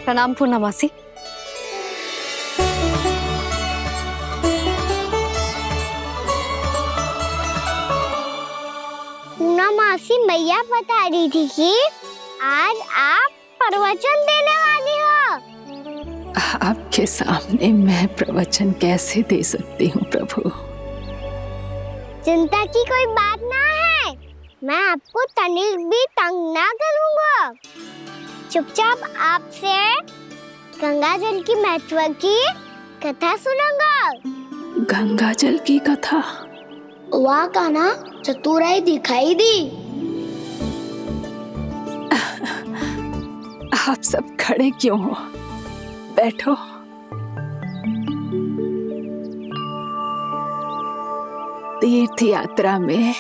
प्रणाम पूर्णमासी। पूर्णमासी मैया बता रही थी कि आज आप प्रवचन देने वाली हो। आपके सामने मैं प्रवचन कैसे दे सकती हूँ प्रभु? चिंता की कोई बात ना है, मैं आपको तनिक भी तंग ना करूँगा। चुपचाप आपसे गंगा जल की महत्व की कथा सुनूंगा। गंगा जल की कथा? वहाँ का ना चतुराई दिखाई दी। आप सब खड़े क्यों हो? बैठो। तीर्थ यात्रा में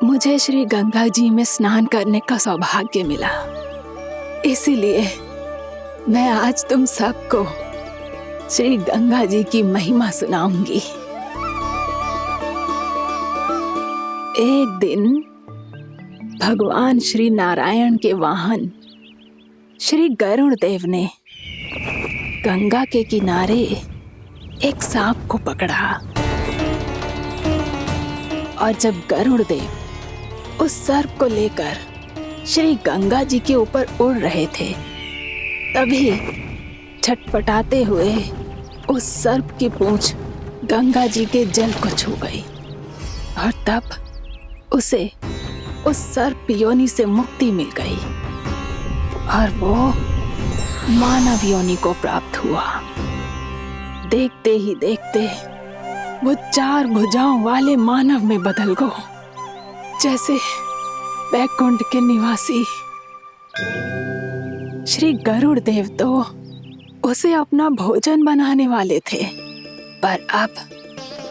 मुझे श्री गंगा जी में स्नान करने का सौभाग्य मिला, इसीलिए मैं आज तुम सबको श्री गंगा जी की महिमा सुनाऊंगी। एक दिन भगवान श्री नारायण के वाहन श्री गरुड़ देव ने गंगा के किनारे एक सांप को पकड़ा, और जब गरुड़ देव उस सर्प को लेकर श्री गंगा जी के ऊपर उड़ रहे थे, तभी छटपटाते हुए उस सर्प की पूंछ गंगा जी के जल को छू गई, और तब उसे उस सर्प योनि से मुक्ति मिल गई और वो मानव योनि को प्राप्त हुआ। देखते ही देखते वो 4 भुजाओं वाले मानव में बदल गो, जैसे वैकुंठ के निवासी। श्री गरुड़ देव तो उसे अपना भोजन बनाने वाले थे, पर अब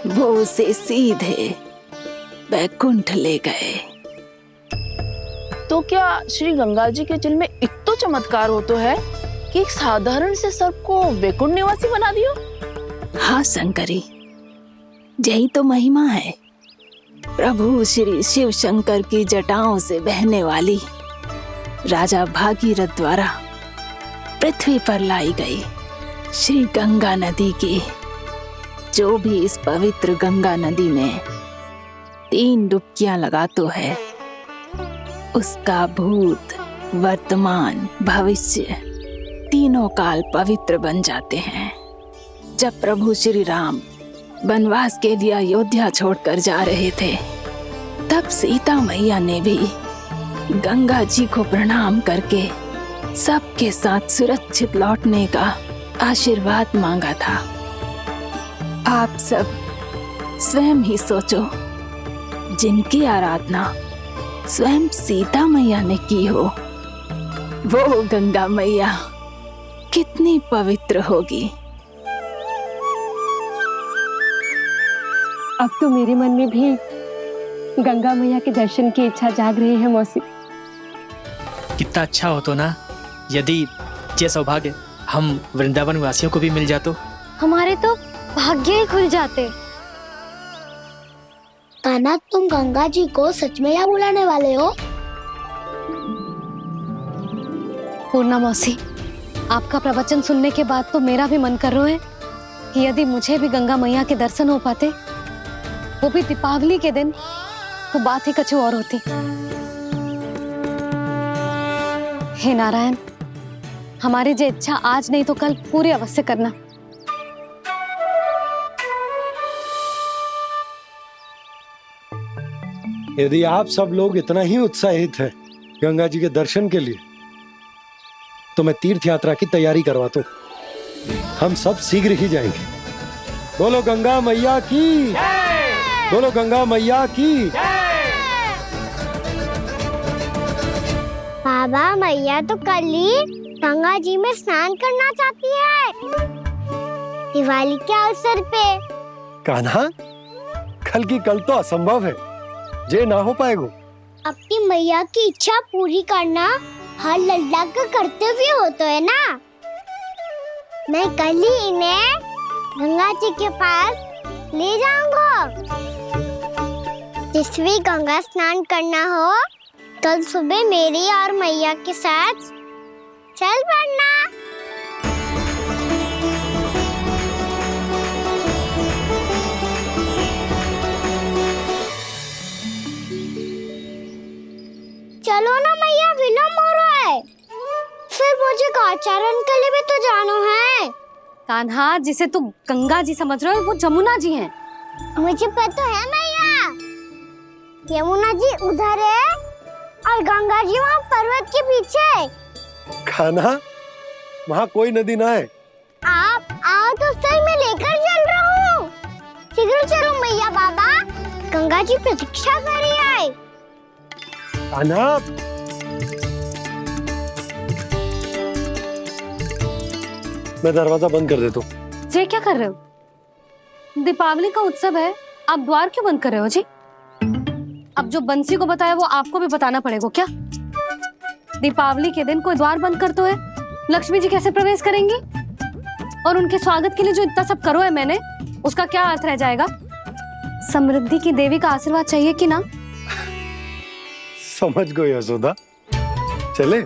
वो उसे सीधे वैकुंठ ले गए। तो क्या श्री गंगा जी के जल में इतना चमत्कार हो तो है कि एक साधारण से सर्प को वैकुंठ निवासी बना दियो? हाँ शंकरी, यही तो महिमा है। प्रभु श्री शिव शंकर की जटाओं से बहने वाली राजा भागीरथ द्वारा पृथ्वी पर लाई गई श्री गंगा नदी की, जो भी इस पवित्र गंगा नदी में 3 डुबकियां लगातो है, उसका भूत, वर्तमान, भविष्य तीनों काल पवित्र बन जाते हैं। जब प्रभु श्री राम वनवास के लिए अयोध्या छोड़कर जा रहे थे, तब सीता मैया ने भी गंगा जी को प्रणाम करके सबके साथ सुरक्षित लौटने का आशीर्वाद मांगा था। आप सब स्वयं ही सोचो, जिनकी आराधना स्वयं सीता मैया ने की हो, वो गंगा मैया कितनी पवित्र होगी। अब तो मेरे मन में भी गंगा मैया के दर्शन की इच्छा जाग रही है मौसी। कितना अच्छा हो तो ना यदि ये सौभाग्य हम वृंदावन वासियों को भी मिल जातो। हमारे तो भाग्य ही खुल जाते। कान्हा, तुम गंगा जी को सच में यहाँ बुलाने वाले हो? पूर्णा मौसी, आपका प्रवचन सुनने के बाद तो मेरा भी मन कर रहा है कि यदि मुझे भी गंगा मैया के दर्शन हो पाते, वो भी दीपावली के दिन, तो बात ही कुछ और होती। हे नारायण, हमारी जो इच्छा आज नहीं तो कल पूरी अवश्य करना। यदि आप सब लोग इतना ही उत्साहित हैं गंगा जी के दर्शन के लिए, तो मैं तीर्थ यात्रा की तैयारी करवाता हूँ। हम सब शीघ्र ही जाएंगे। बोलो गंगा मैया की, बोलो गंगा मैया की। बाबा, मैया तो कल ही गंगा जी में स्नान करना चाहती है, दिवाली के अवसर पे। कान्हा, कल की कल तो असंभव है, जे ना हो पाएगा। अपनी मैया की इच्छा पूरी करना हर लल्ला का कर्तव्य होता है ना। मैं कल ही इन्हें गंगा जी के पास ले जाऊंगा। जिस भी गंगा स्नान करना हो, कल सुबह मेरी और मैया के साथ चल पड़ना। चलो ना मैया, विलम्ब हो रहा है। फिर मुझे काचारण के लिए भी तो जाना है। कान्हा, जिसे तू गंगा जी समझ रहे हो वो जमुना जी हैं। मुझे पता है मैया, यमुना जी उधर है और गंगा जी वहाँ पर्वत के पीछे। कान्हा, वहाँ कोई नदी ना है। आप आओ तो सही, मैं लेकर चल रहा हूँ। शीघ्र चलो मैया। बाबा, गंगा जी प्रतीक्षा कर रही है। कान्हा, मैं दरवाजा बंद कर देता हूँ। ये क्या कर रहे हो? दीपावली का उत्सव है, आप द्वार क्यों बंद कर रहे हो जी? अब जो बंसी को बताया वो आपको भी बताना पड़ेगा क्या? दीपावली के दिन कोई द्वार बंद कर तो है, लक्ष्मी जी कैसे प्रवेश करेंगी? और उनके स्वागत के लिए जो इतना सब करो है मैंने, उसका क्या अर्थ रह जाएगा? समृद्धि की देवी का आशीर्वाद चाहिए कि ना? समझ गई यशोदा, चले।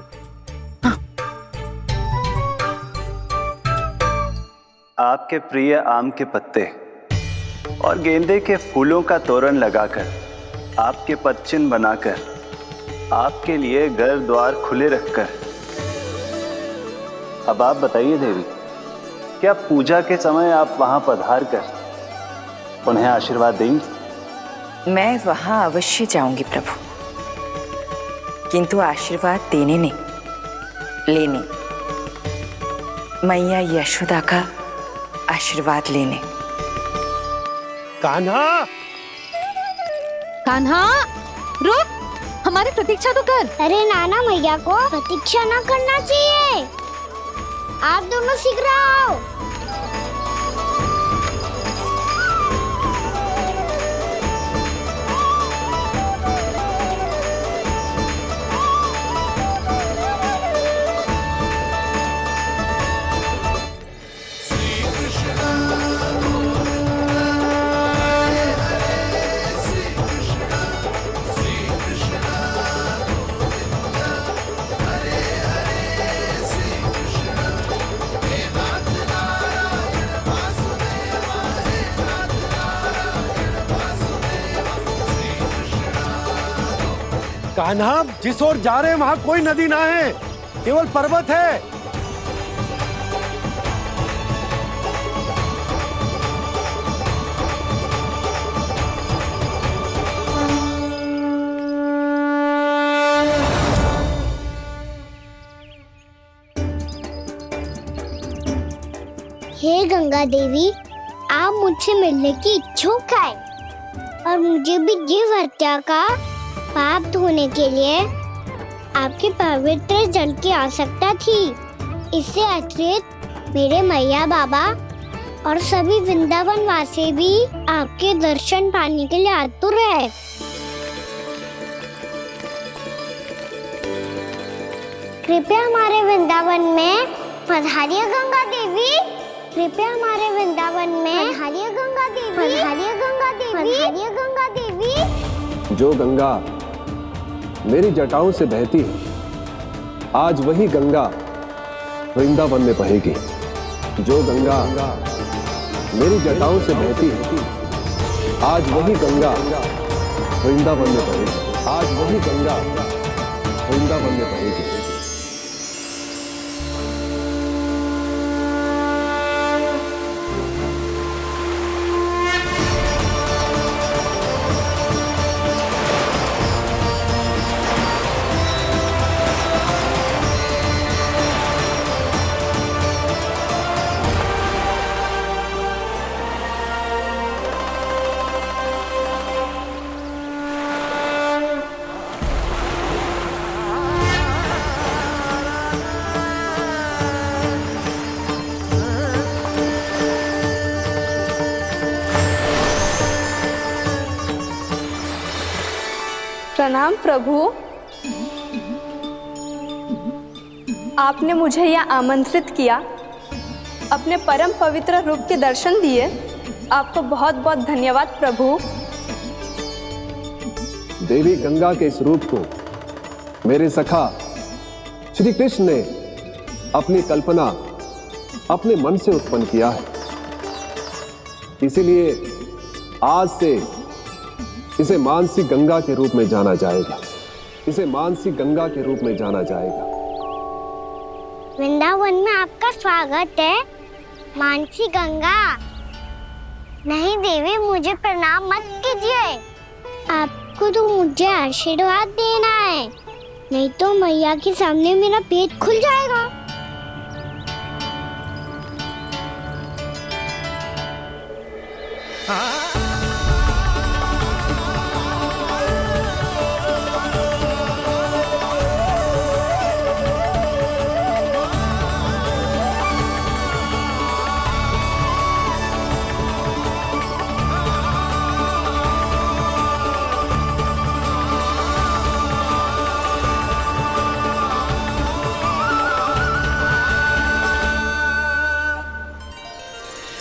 आपके प्रिय आम के पत्ते और गेंदे के फूलों का तोरण लगाकर, आपके पदचिन्ह बनाकर, आपके लिए घर द्वार खुले रखकर, अब आप बताइए देवी, क्या पूजा के समय आप वहां पधार कर उन्हें आशीर्वाद देंगी? मैं वहां अवश्य जाऊंगी प्रभु, किंतु आशीर्वाद देने नहीं, लेने, मैया यशोदा का आशीर्वाद लेने। कान्हा, कान्हा, रुक, हमारी प्रतीक्षा तो कर। अरे नाना, मैया को प्रतीक्षा ना करना चाहिए। आप दोनों शीघ्र आओ। कान्हा, जिस ओर जा रहे हैं वहाँ कोई नदी ना है, केवल पर्वत है। हे गंगा देवी, आप मुझसे मिलने की इच्छुक है और मुझे भी जीव हत्या का पाप धोने के लिए आपके पवित्र जल की आवश्यकता थी। इससे अतिरिक्त मेरे मैया बाबा और सभी वृंदावन वासी भी आपके दर्शन पाने के लिए आतुर है। कृपया हमारे वृंदावन में पधारिए गंगा देवी। कृपया हमारे वृंदावन में पधारिए गंगा देवी। पधारिए गंगा देवी। पधारिए गंगा देवी। जो गंगा मेरी जटाओं से बहती है, आज वही गंगा वृंदावन में बहेगी। जो गंगा मेरी जटाओं से बहती है, आज वही गंगा वृंदावन में बहेगी। आज वही गंगा वृंदावन में बहेगी। प्रणाम प्रभु। आपने मुझे यह आमंत्रित किया, अपने परम पवित्र रूप के दर्शन दिए। आपको बहुत बहुत धन्यवाद प्रभु। देवी गंगा के इस रूप को मेरे सखा श्री कृष्ण ने अपनी कल्पना अपने मन से उत्पन्न किया है। इसीलिए आज से इसे मानसी गंगा के रूप में जाना जाएगा। इसे मानसी गंगा के रूप में जाना जाएगा। वृंदावन में आपका स्वागत है मानसी गंगा। नहीं देवी, मुझे प्रणाम मत कीजिए। आपको तो मुझे आशीर्वाद देना है, नहीं तो मैया के सामने मेरा पेट खुल जाएगा।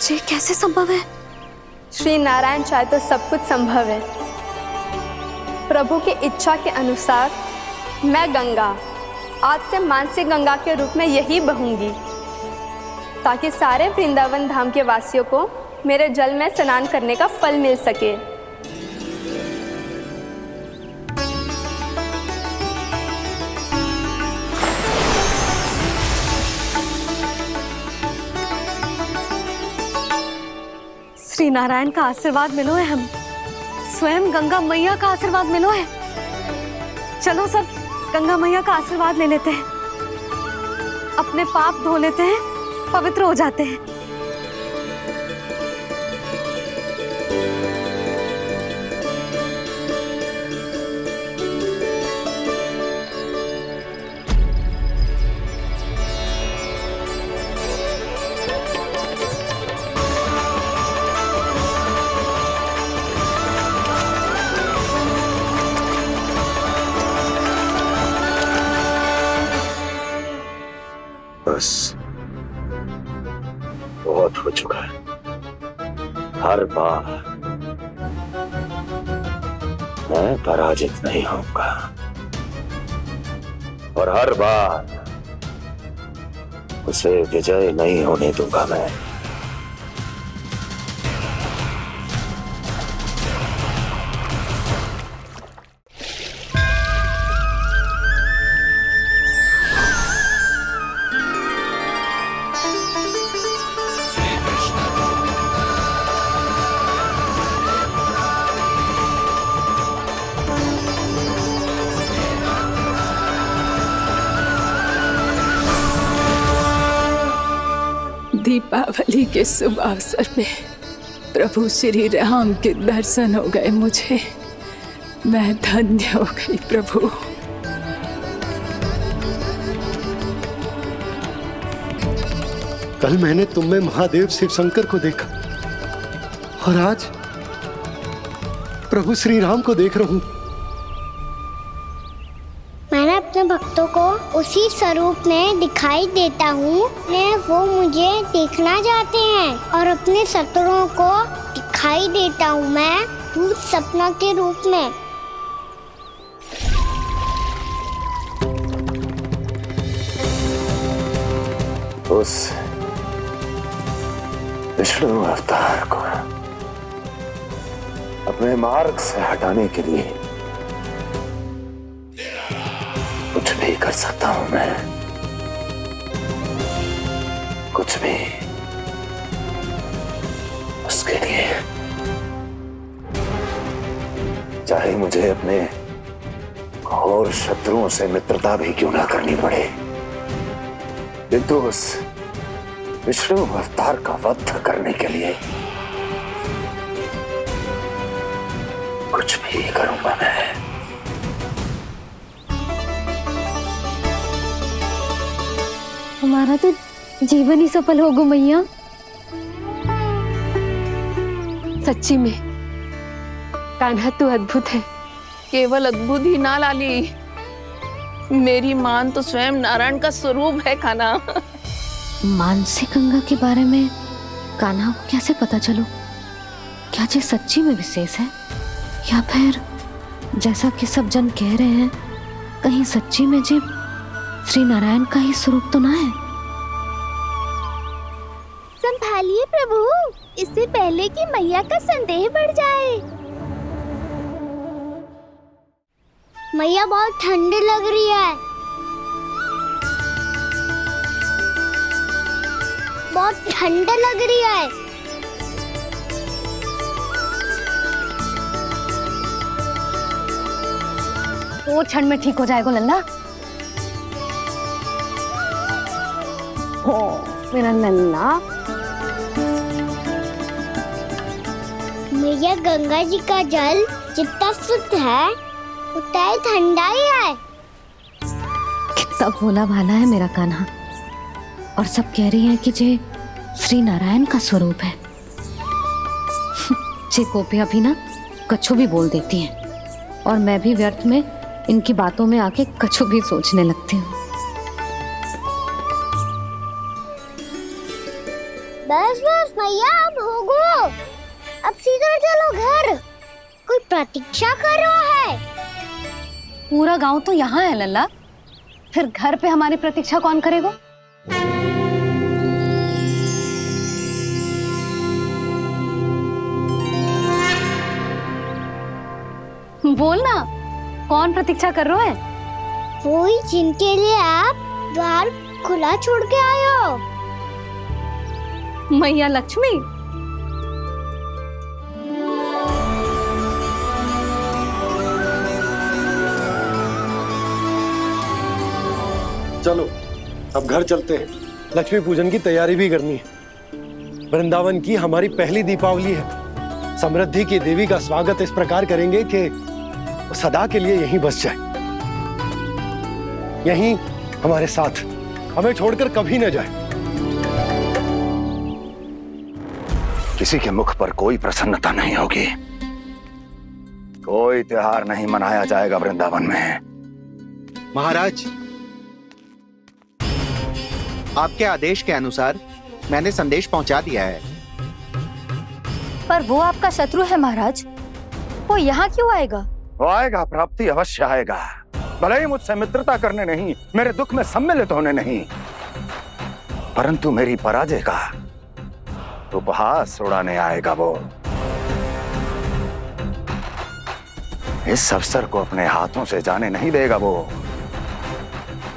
ये कैसे संभव है? श्री नारायण चाहे तो सब कुछ संभव है। प्रभु की इच्छा के अनुसार मैं गंगा आज से मानसी गंगा के रूप में यही बहूंगी, ताकि सारे वृंदावन धाम के वासियों को मेरे जल में स्नान करने का फल मिल सके। श्री नारायण का आशीर्वाद मिलो है, हम स्वयं गंगा मैया का आशीर्वाद मिलो है। चलो सब गंगा मैया का आशीर्वाद ले लेते हैं, अपने पाप धो लेते हैं, पवित्र हो जाते हैं। बस बहुत हो चुका है। हर बार मैं पराजित नहीं होऊंगा और हर बार उसे विजय नहीं होने दूंगा मैं। दीपावली के शुभ अवसर में प्रभु श्री राम के दर्शन हो गए मुझे। मैं धन्य हो गई प्रभु। कल मैंने तुम में महादेव शिव शंकर को देखा और आज प्रभु श्री राम को देख रहा हूं। मैंने अपने भक्तों को उसी स्वरूप में दिखाई देता हूँ, वो मुझे देखना चाहते हैं और अपने शत्रुओं को दिखाई देता हूँ मैं भूत सपना के रूप में। उस विष्णु अवतार को अपने मार्ग से हटाने के लिए कुछ भी कर सकता हूं मैं, कुछ भी उसके लिए, चाहे मुझे अपने घोर शत्रुओं से मित्रता भी क्यों ना करनी पड़े, किंतु उस विष्णु अवतार का वध करने के लिए कुछ भी करूंगा मैं। हमारा तो जीवन ही सफल होगा मैया। सच्ची में कान्हा तू अद्भुत है, केवल अद्भुत ही ना लाली, मेरी मान तो स्वयं नारायण का स्वरूप है कान्हा। मानसी गंगा के बारे में कान्हा को कैसे पता चलो? क्या ये सच्ची में विशेष है, या फिर जैसा कि सब जन कह रहे हैं, कहीं सच्ची में जी श्री नारायण का ही स्वरूप तो ना है? संभालिए प्रभु, इससे पहले कि मैया का संदेह बढ़ जाए। मैया बहुत ठंडी लग रही है, बहुत ठंडा लग रही है। वो क्षण में ठीक हो जाएगा लल्ला। हो मेरा लल्ला। मैया गंगा जी का जल जितना शुद्ध है उतना ही ठंडा ही है। कितना भोला भाला है मेरा कान्हा। और सब कह रही हैं कि ये श्री नारायण का स्वरूप है। ये गोपियां भी ना कछु भी बोल देती हैं, और मैं भी व्यर्थ में इनकी बातों में आके कछु भी सोचने लगती हूँ। बस बस मैया, अब होगो, अब सीधा चलो घर। कोई प्रतीक्षा कर रहा है। पूरा गांव तो यहाँ है लल्ला, फिर घर पे हमारी प्रतीक्षा कौन करेगा? बोल ना, कौन प्रतीक्षा कर रहे हैं? वही जिनके लिए आप द्वार खुला छोड़ के आए हो। मैया लक्ष्मी। चलो अब घर चलते हैं, लक्ष्मी पूजन की तैयारी भी करनी है। वृंदावन की हमारी पहली दीपावली है। समृद्धि की देवी का स्वागत इस प्रकार करेंगे कि वो सदा के लिए यहीं बस जाए, यहीं हमारे साथ, हमें छोड़कर कभी न जाए। किसी के मुख पर कोई प्रसन्नता नहीं होगी, कोई त्योहार नहीं मनाया जाएगा वृंदावन में। महाराज, आपके आदेश के अनुसार मैंने संदेश पहुंचा दिया है। पर वो आपका शत्रु है महाराज, वो यहाँ क्यों आएगा? वो आएगा, प्राप्ति अवश्य आएगा। भले ही मुझसे मित्रता करने नहीं, मेरे दुख में सम्मिलित होने नहीं, परंतु मेरी पराजय का उपहास उड़ाने आएगा वो। इस अवसर को अपने हाथों से जाने नहीं देगा वो।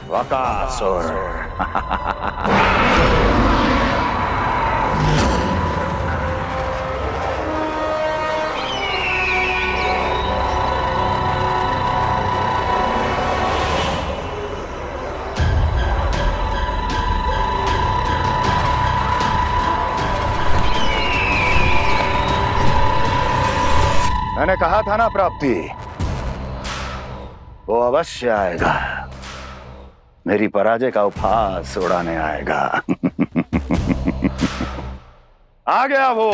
वकासुर। मैंने कहा था ना प्राप्ति, वो अवश्य आएगा, मेरी पराजय का उपहास उड़ाने आएगा। आ गया वो।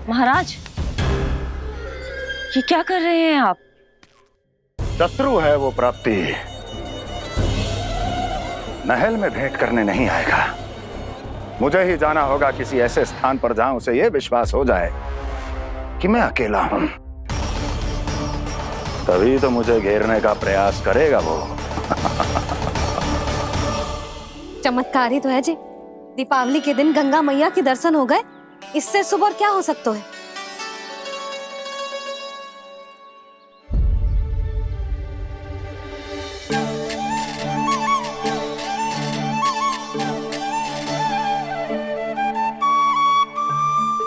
महाराज, ये क्या कर रहे हैं आप? शत्रु है वो प्राप्ति, महल में भेंट करने नहीं आएगा। मुझे ही जाना होगा किसी ऐसे स्थान पर जहां उसे यह विश्वास हो जाए कि मैं अकेला हूं, तभी तो मुझे घेरने का प्रयास करेगा वो। चमत्कार ही तो है जी। दीपावली के दिन गंगा मैया के दर्शन हो गए, इससे शुभ और क्या हो सकता है?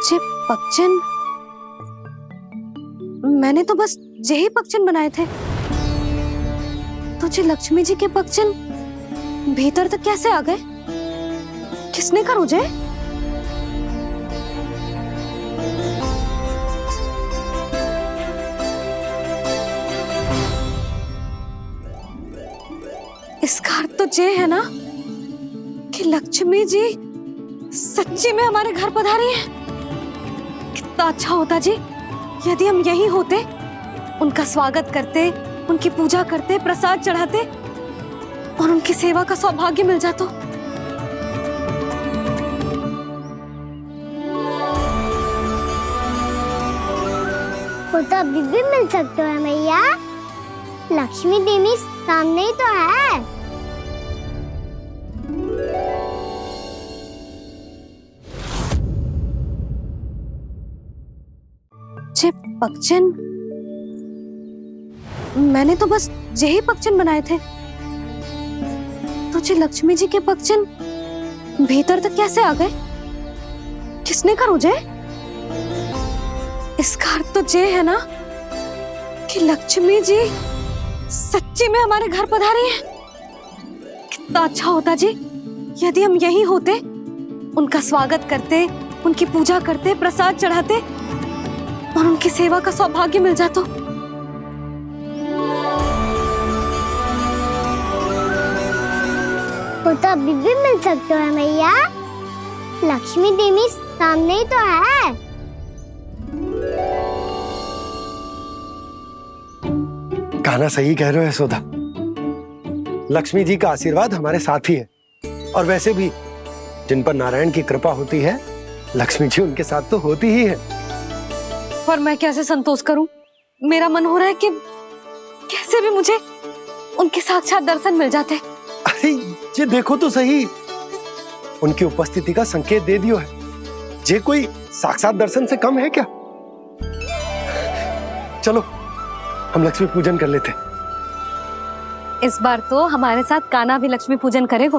जे पक्षन, मैंने तो बस यही पक्षन बनाए थे, तो जे लक्ष्मी जी के पक्षन भीतर तक कैसे आ गए? किसने कहा मुझे? इसका अर्थ तो ये है ना कि लक्ष्मी जी सच्ची में हमारे घर पधारी है। कितना अच्छा होता जी यदि हम यहीं होते, उनका स्वागत करते, उनकी पूजा करते, प्रसाद चढ़ाते और उनकी सेवा का सौभाग्य मिल जाता। वो तो अभी भी मिल सकते हो मैया, लक्ष्मी देवी सामने ही तो है। जे पगचन, मैंने तो बस यही पगचन बनाए थे, तो जे लक्ष्मी जी के पगचन भीतर तक कैसे आ गए? किसने करो जे? इसका अर्थ तो ये है ना कि लक्ष्मी जी सच्ची में हमारे घर पधारी है। कितना अच्छा होता जी यदि हम यहीं होते, उनका स्वागत करते, उनकी पूजा करते, प्रसाद चढ़ाते और उनकी सेवा का सौभाग्य मिल जाता। वो तो अभी भी मिल सकते हो मैया, लक्ष्मी देवी सामने ही तो है। गाना सही कह रहे हो यशोदा, लक्ष्मी जी का आशीर्वाद हमारे साथ ही है। और वैसे भी जिन पर नारायण की कृपा होती है, लक्ष्मी जी उनके साथ तो होती ही है। पर मैं कैसे संतोष करूं? मेरा मन हो रहा है कि कैसे भी मुझे उनके साक्षात दर्शन मिल जाते। अरे ये देखो तो सही, उनकी उपस्थिति का संकेत दे दियो है। ये कोई साक्षात दर्शन से कम है क्या? चलो हम लक्ष्मी पूजन कर लेते। इस बार तो हमारे साथ कान्हा भी लक्ष्मी पूजन करेगा।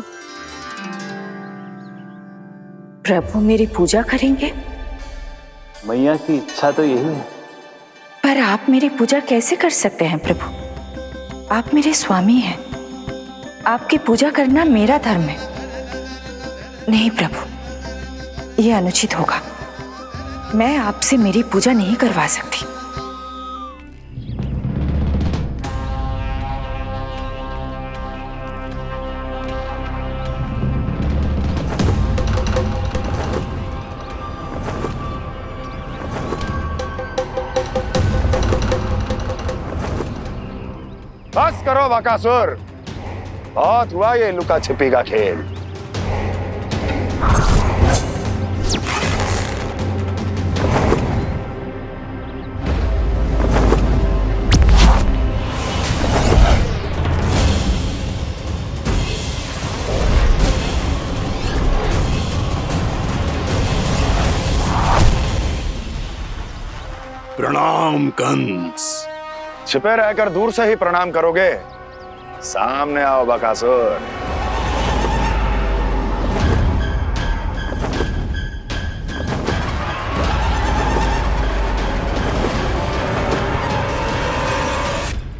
प्रभु मेरी पूजा करेंगे? मैया की इच्छा तो यही है। पर आप मेरी पूजा कैसे कर सकते हैं प्रभु? आप मेरे स्वामी हैं, आपकी पूजा करना मेरा धर्म है। नहीं प्रभु, यह अनुचित होगा। मैं आपसे मेरी पूजा नहीं करवा सकती। बस करो बकासुर, बहुत हुआ ये लुका छिपी का खेल। प्रणाम कंस। छिपे रहकर दूर से ही प्रणाम करोगे? सामने आओ बकासुर।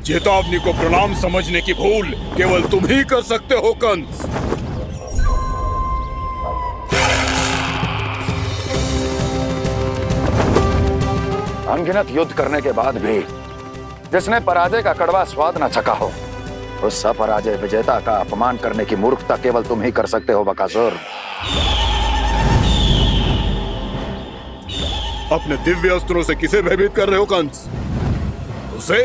चेतावनी को प्रणाम समझने की भूल केवल तुम ही कर सकते हो कंस। अनगिनत युद्ध करने के बाद भी जिसने पराजय का कड़वा स्वाद न चखा हो, उस अपराजय विजेता का अपमान करने की मूर्खता केवल तुम ही कर सकते हो बकासुर। अपने दिव्य अस्त्रों से किसे भयभीत कर रहे हो कंस? उसे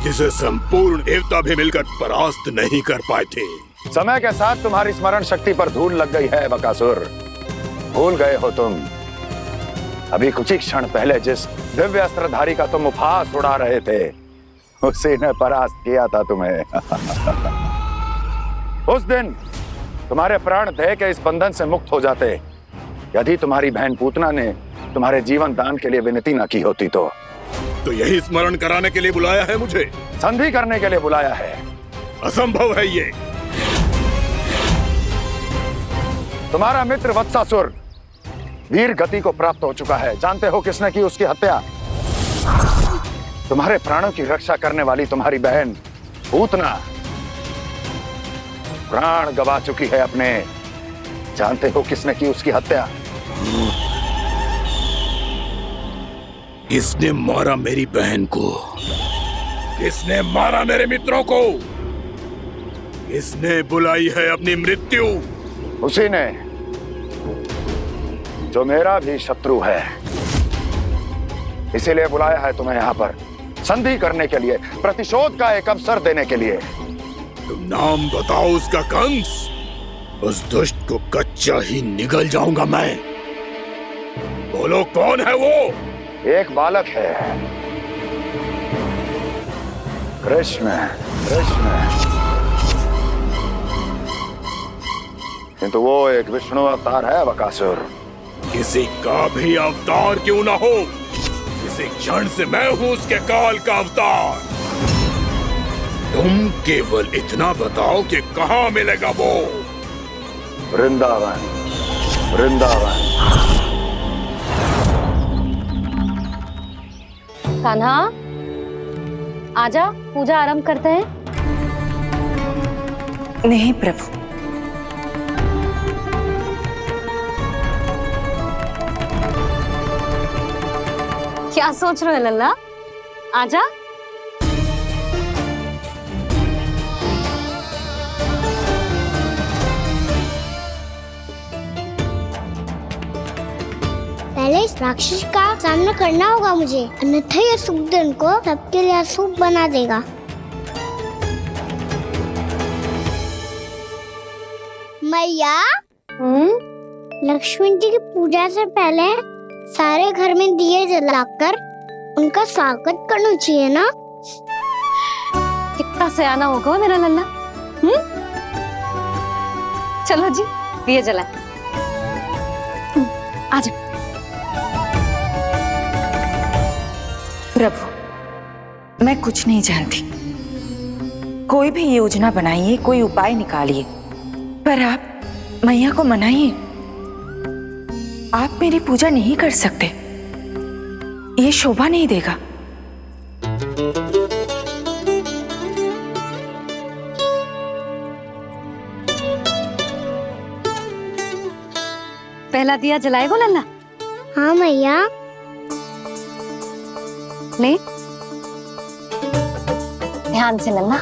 जिसे संपूर्ण देवता भी मिलकर परास्त नहीं कर पाए थे। समय के साथ तुम्हारी स्मरण शक्ति पर धूल लग गई है बकासुर। भूल गए हो तुम अभी कुछ ही क्षण पहले जिस दिव्य अस्त्रधारी का तुम उपहास उड़ा रहे थे, उसी ने परास्त किया था तुम्हें। उस दिन तुम्हारे प्राण देह के इस बंधन से मुक्त हो जाते यदि तुम्हारी बहन पूतना ने तुम्हारे जीवन दान के लिए विनती न की होती। तो यही स्मरण कराने के लिए बुलाया है मुझे? संधि करने के लिए बुलाया है। असंभव है ये। तुम्हारा मित्र वत्सासुर वीर गति को प्राप्त हो चुका है। जानते हो किसने की उसकी हत्या? तुम्हारे प्राणों की रक्षा करने वाली तुम्हारी बहन पूतना प्राण गवा चुकी है अपने। जानते हो किसने की उसकी हत्या? किसने मारा मेरी बहन को? किसने मारा मेरे मित्रों को? किसने बुलाई है अपनी मृत्यु? उसी ने जो मेरा भी शत्रु है। इसीलिए बुलाया है तुम्हें यहाँ पर, संधि करने के लिए, प्रतिशोध का एक अवसर देने के लिए। तुम नाम बताओ उसका कंस, उस दुष्ट को कच्चा ही निगल जाऊंगा मैं। बोलो कौन है वो? एक बालक है, कृष्ण। किंतु वो एक विष्णु अवतार है बकासुर। किसी का भी अवतार क्यों ना हो, इसी क्षण से मैं हूं उसके काल का अवतार। तुम केवल इतना बताओ कि कहां मिलेगा वो? वृंदावन। कान्हा, आजा, पूजा आरंभ करते हैं। नहीं प्रभु, क्या सोच रहे हो लल्ला? आजा। पहले इस राक्षस का सामना करना होगा मुझे, अन्यथा ये शुभ दिन को सबके लिए अशुभ बना देगा। मैया, लक्ष्मी जी की पूजा से पहले सारे घर में दिए जलाकर उनका स्वागत करना चाहिए ना? कितना सयाना होगा मेरा लल्ला। चलो जी, दिए जलाए। आजा। प्रभु, मैं कुछ नहीं जानती। कोई भी योजना बनाइए, कोई उपाय निकालिए, पर आप मैया को मनाइए। आप मेरी पूजा नहीं कर सकते, ये शोभा नहीं देगा। पहला दिया जलाएगो लल्ला? हाँ मैया। ले, ध्यान से लल्ला।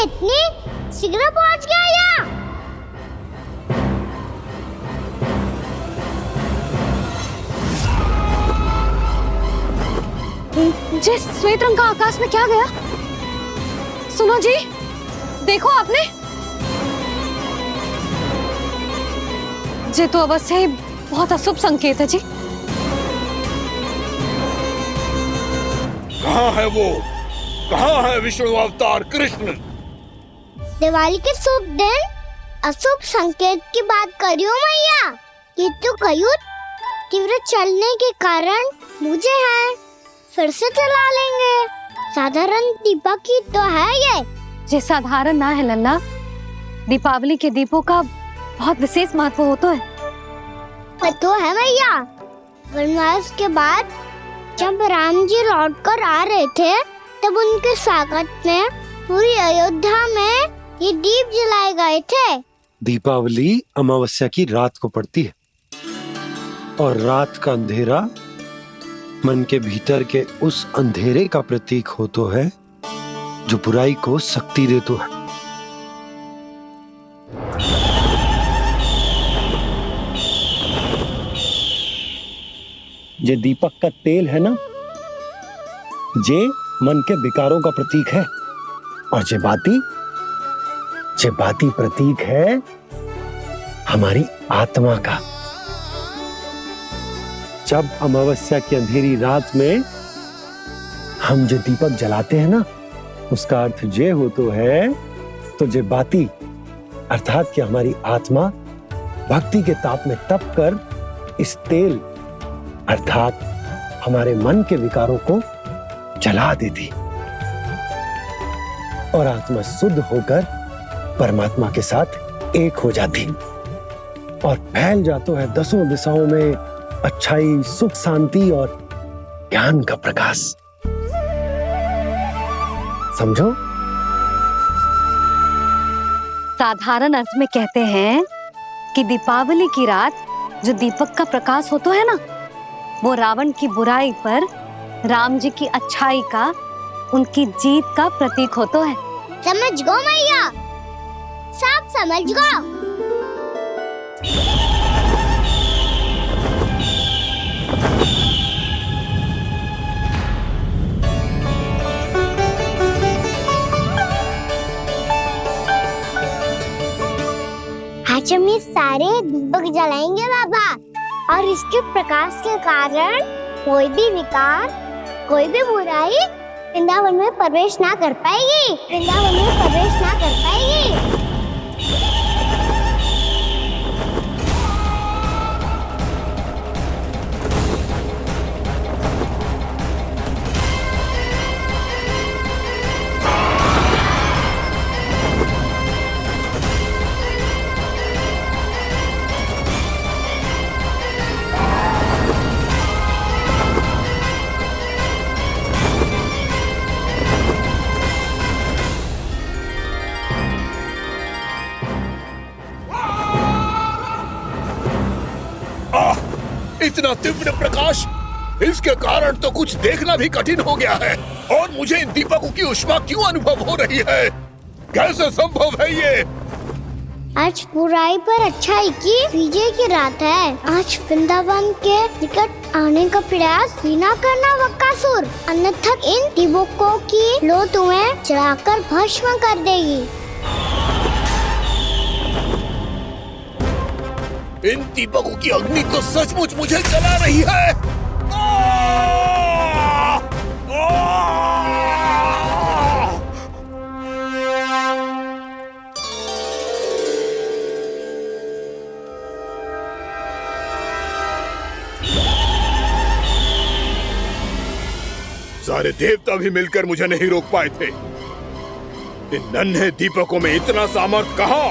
इतनी शीघ्र पहुंच गया यहाँ? जिस श्वेत रंग का आकाश में क्या गया? सुनो जी, देखो आपने, ये तो अवश्य ही बहुत अशुभ संकेत है जी। कहाँ है वो? कहाँ है विष्णु अवतार कृष्ण? दिवाली के शुभ दिन अशुभ संकेत की बात करियो मैया। ये तो कयूत तीव्र चलने के कारण मुझे है, फिर से चला लेंगे। साधारण दीपक ही तो है ये साधारण ना है लल्ला, दीपावली के दीपों का बहुत विशेष महत्व होता है। तो है मैया, वनवास के बाद जब राम जी लौटकर आ रहे थे तब उनके स्वागत में पूरी अयोध्या में ये दीप जलाए गए थे। दीपावली अमावस्या की रात को पड़ती है और रात का अंधेरा मन के भीतर के उस अंधेरे का प्रतीक होतो है जो बुराई को शक्ति देतो है। ये दीपक का तेल है ना, जे मन के विकारों का प्रतीक है और जे बाती प्रतीक है हमारी आत्मा का। जब अमावस्या की अंधेरी रात में हम जो दीपक जलाते हैं ना, उसका अर्थ जे हो तो है, तो जे बाती अर्थात कि हमारी आत्मा भक्ति के ताप में तप कर इस तेल अर्थात हमारे मन के विकारों को जला देती और आत्मा शुद्ध होकर परमात्मा के साथ एक हो जाती और फैल जाता है दसों दिशाओं में अच्छाई, सुख, शांति और ज्ञान का प्रकाश। समझो? साधारण अर्थ में कहते हैं कि दीपावली की रात जो दीपक का प्रकाश होता है ना, वो रावण की बुराई पर राम जी की अच्छाई का, उनकी जीत का प्रतीक होता है। समझ गो मैया, सब समझ गो। आज हम ये सारे दीपक जलाएंगे बाबा, और इसके प्रकाश के कारण कोई भी विकार, कोई भी बुराई वृंदावन में प्रवेश ना कर पाएगी, वृंदावन में प्रवेश ना कर पाएगी। इतना तीव्र प्रकाश, इसके कारण तो कुछ देखना भी कठिन हो गया है। और मुझे इन दीपकों की उष्मा क्यों अनुभव हो रही है? कैसे संभव है ये? आज बुराई पर अच्छाई की विजय की रात है। आज वृंदावन के निकट आने का प्रयास भी ना करना बकासुर, अन्यथा इन दीपकों की लो तुम्हें जलाकर भस्म कर देगी। इन दीपकों की अग्नि तो सचमुच मुझे जला रही है। सारे देवता भी मिलकर मुझे नहीं रोक पाए थे। इन नन्हे दीपकों में इतना सामर्थ्य कहां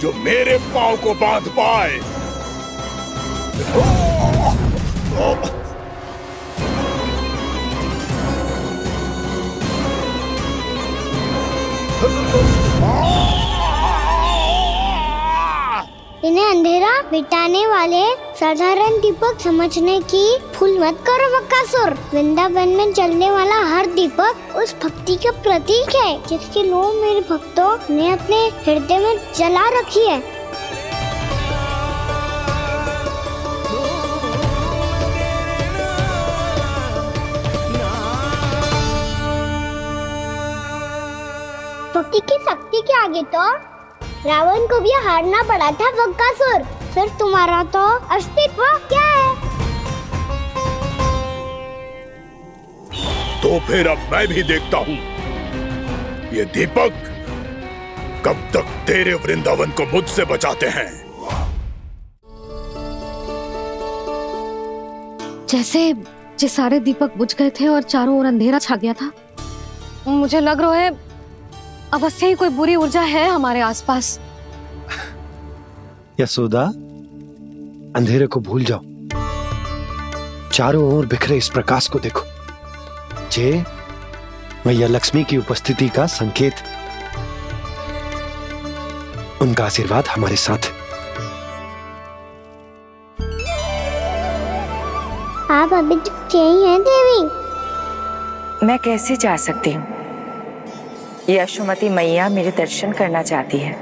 जो मेरे पांव को बांध पाए। इन्हें अंधेरा मिटाने वाले साधारण दीपक समझने की भूल मत करो बकासुर। वृंदावन में जलने वाला हर दीपक उस भक्ति का प्रतीक है जिसकी लो मेरे भक्तों ने अपने हृदय में जला रखी है। भक्ति की शक्ति के आगे तो रावण को भी हारना पड़ा था बकासुर। फिर तुम्हारा तो अस्तित्व क्या है? तो फिर अब मैं भी देखता हूँ ये दीपक कब तक तेरे वृंदावन को मुझसे बचाते हैं। जैसे सारे दीपक बुझ गए थे और चारों ओर अंधेरा छा गया था, मुझे लग रहा है अवश्य ही कोई बुरी ऊर्जा है हमारे आसपास। यशोदा, अंधेरे को भूल जाओ, चारों ओर बिखरे इस प्रकाश को देखो। जे मैया लक्ष्मी की उपस्थिति का संकेत, उनका आशीर्वाद हमारे साथ। आप अभी तक यही हैं देवी? मैं कैसे जा सकती हूँ? यशोमती मैया मेरे दर्शन करना चाहती है,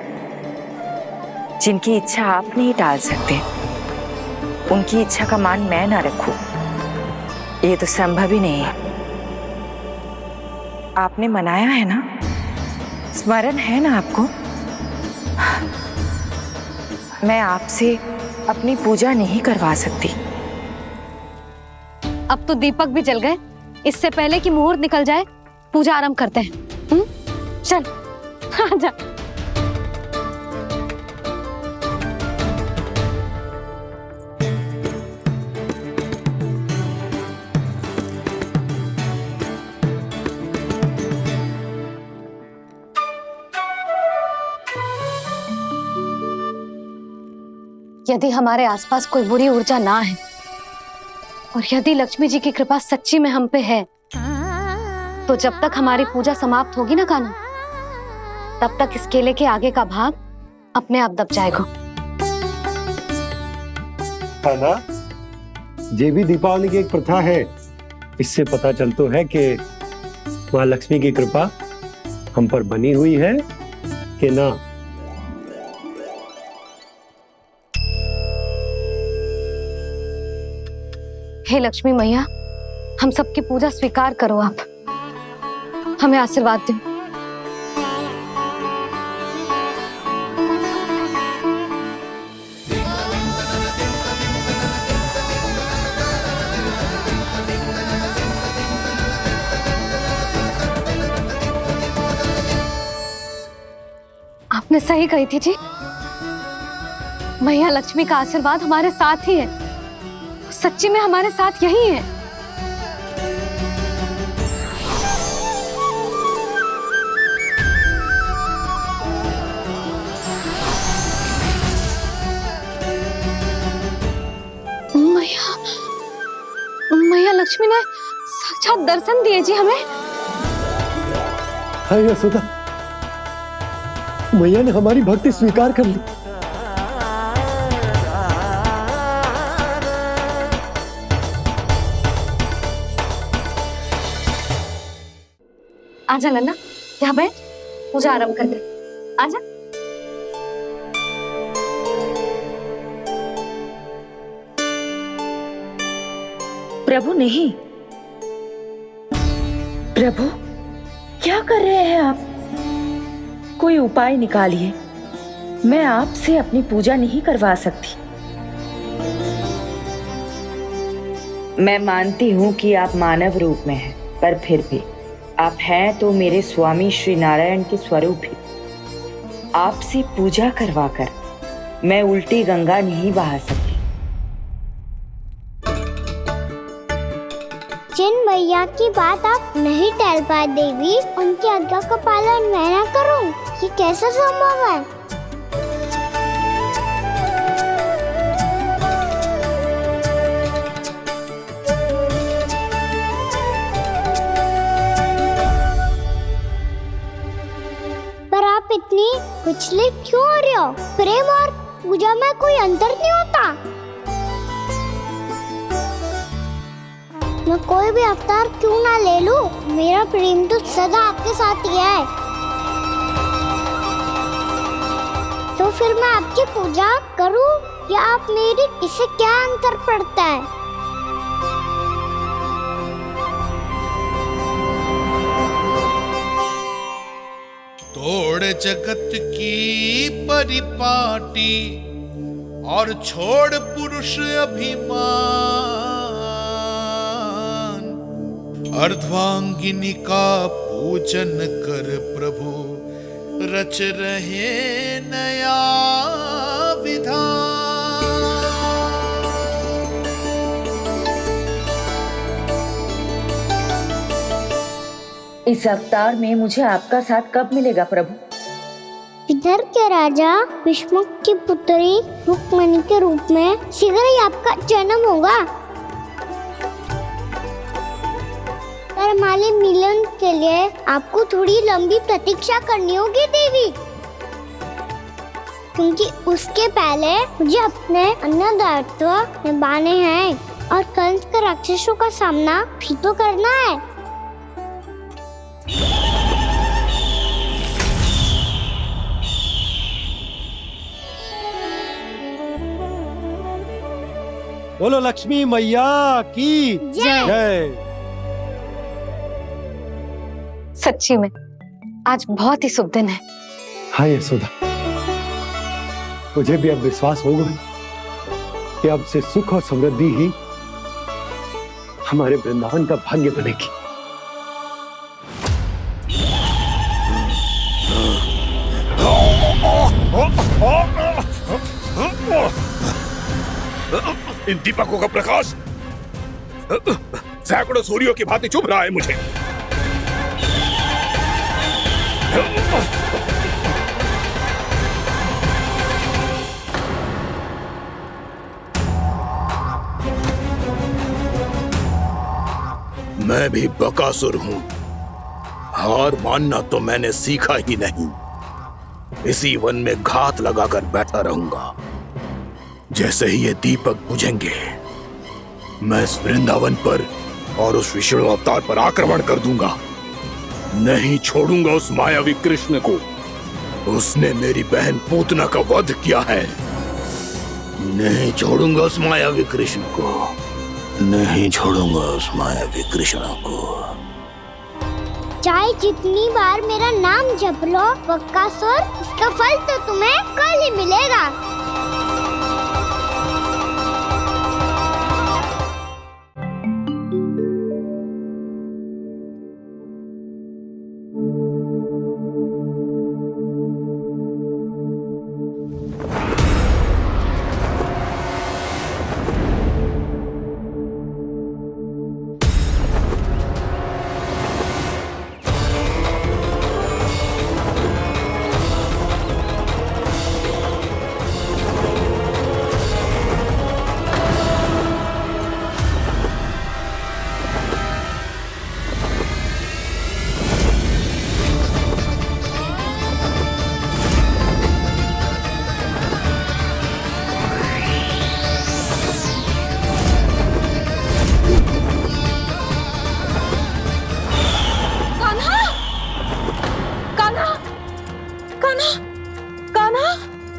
जिनकी इच्छा आप नहीं टाल सकते। उनकी इच्छा का मान मैं ना रखूं, ये तो संभव ही नहीं है। आपने मनाया है ना, स्मरण है ना आपको? मैं आपसे अपनी पूजा नहीं करवा सकती। अब तो दीपक भी जल गए, इससे पहले कि मुहूर्त निकल जाए पूजा आरंभ करते हैं। चल आजा। यदि हमारे आसपास कोई बुरी ऊर्जा ना है और यदि लक्ष्मी जी की कृपा सच्ची में हम पे है, तो जब तक हमारी पूजा समाप्त होगी ना कान्हा, तब तक इस केले के आगे का भाग अपने आप दब जाएगा। कान्हा, ये भी दीपावली की एक प्रथा है। इससे पता चलता है कि माँ लक्ष्मी की कृपा हम पर बनी हुई है कि ना। हे लक्ष्मी मैया, हम सबकी पूजा स्वीकार करो, आप हमें आशीर्वाद दो। आपने सही कही थी जी, मैया लक्ष्मी का आशीर्वाद हमारे साथ ही है, सच्ची में हमारे साथ यही है। मैया लक्ष्मी ने साक्षात दर्शन दिए जी हमें। हाय यशोदा, मैया ने हमारी भक्ति स्वीकार कर ली। आजा नन्ना, यहाँ बैठ, पूजा आरंभ करते। आजा। प्रभु नहीं, प्रभु क्या कर रहे हैं आप? कोई उपाय निकालिए, मैं आपसे अपनी पूजा नहीं करवा सकती। मैं मानती हूँ कि आप मानव रूप में हैं, पर फिर भी आप हैं तो मेरे स्वामी श्री नारायण के स्वरूप ही। आपसे पूजा करवाकर मैं उल्टी गंगा नहीं बहा सकती। जिन भैया की बात आप नहीं टाल पाए देवी, उनकी आज्ञा का पालन मैं ना करूं, ये कैसे संभव है? पर आप इतनी विचलित क्यों हो रहे हो? प्रेम और पूजा में कोई अंतर नहीं होता। मैं कोई भी अवतार क्यों ना ले लूं, मेरा प्रेम तो सदा आपके साथ ही है। तो फिर मैं आपकी पूजा करूं या आप मेरी, इससे क्या अंतर पड़ता है? तोड़ जगत की परिपाटी और छोड़ पुरुष अभिमान, अर्धांगिनी का पूजन कर प्रभु रच रहे नया विधान। इस अवतार में मुझे आपका साथ कब मिलेगा प्रभु? इधर के राजा भीष्म की पुत्री रुक्मणी के रूप में शीघ्र ही आपका जन्म होगा। पर हमारे मिलन के लिए आपको थोड़ी लंबी प्रतीक्षा करनी होगी देवी, क्योंकि उसके पहले मुझे अपने अन्य दायित्व निभाने हैं और कंस के राक्षसों का सामना भी तो करना है। बोलो लक्ष्मी मैया की जय। सच्ची में आज बहुत ही शुभ दिन है। हाँ यशोदा, मुझे भी अब विश्वास हो गया कि अब से सुख और समृद्धि ही हमारे वृंदावन का भाग्य बनेगी। इन दीपकों का प्रकाश सैकड़ों सूर्यों की भांति चुभ रहा है मुझे। मैं भी बकासुर हूं, हार मानना तो मैंने सीखा ही नहीं। इसी वन में घात लगाकर बैठा रहूंगा। जैसे ही ये दीपक बुझेंगे, मैं इस वृंदावन पर और उस विष्णु अवतार पर आक्रमण कर दूंगा। नहीं छोड़ूंगा उस मायावी कृष्ण को। उसने मेरी बहन पूतना का वध किया है। नहीं छोड़ूंगा उस मायावी कृष्ण को। नहीं छोड़ूंगा उस मायावी कृष्ण को। चाहे जितनी बार मेरा नाम जप लो बकासुर, इसका फल तो तुम्हें कल ही मिलेगा।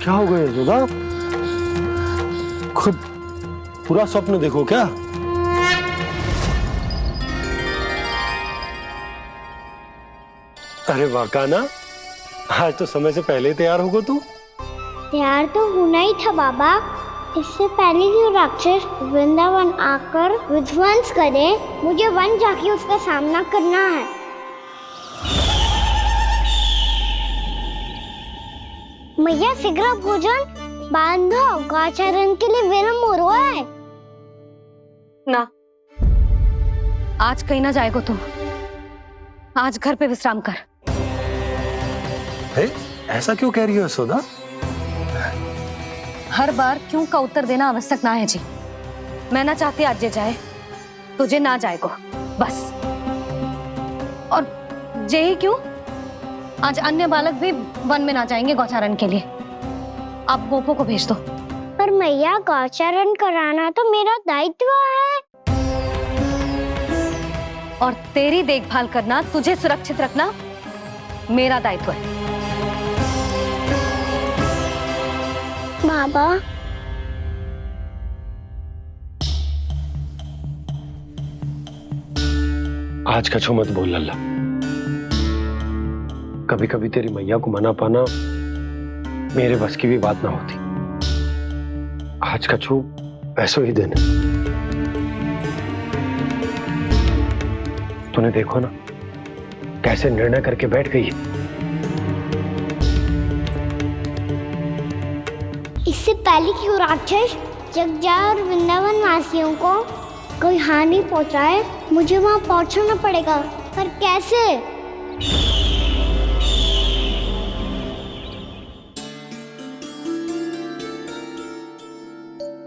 क्या हो गया यशोदा? खुद पूरा स्वप्न देखो क्या? अरे वाह कान्हा, आज तो समय से पहले तैयार होगा तू। तैयार तो होना ही था बाबा। इससे पहले कि राक्षस वृंदावन आकर विध्वंस करे, मुझे वन जाके उसका सामना करना है। मैया शीघ्र भोजन बांधो, गौचरण के लिए विलंब हो रहा है। ना, आज कहीं ना जाएगो तुम। आज घर पे विश्राम कर। ऐसा क्यों कह रही हो यशोदा? हर बार क्यों का उत्तर देना आवश्यक ना है जी। मैं ना चाहती आज जे जाए, तुझे ना जाएगो बस। और जे ही क्यों, आज अन्य बालक भी वन में ना जाएंगे गौचारण के लिए। आप गोपो को भेज दो। पर मैया गौचारण कराना तो मेरा दायित्व है। और तेरी देखभाल करना, तुझे सुरक्षित रखना मेरा दायित्व है। बाबा, आज कछु मत बोल लल्ला। कभी कभी तेरी मैया को मना पाना मेरे बस की भी बात ना होती। आज कछु ऐसो ही दिन है। तूने देखो ना कैसे निर्णय करके बैठ गई है। इससे पहले कि वो राक्षस जगजा और वृंदावन वासियों को कोई हानि पहुंचाए, मुझे वहां पहुंचना पड़ेगा। पर कैसे?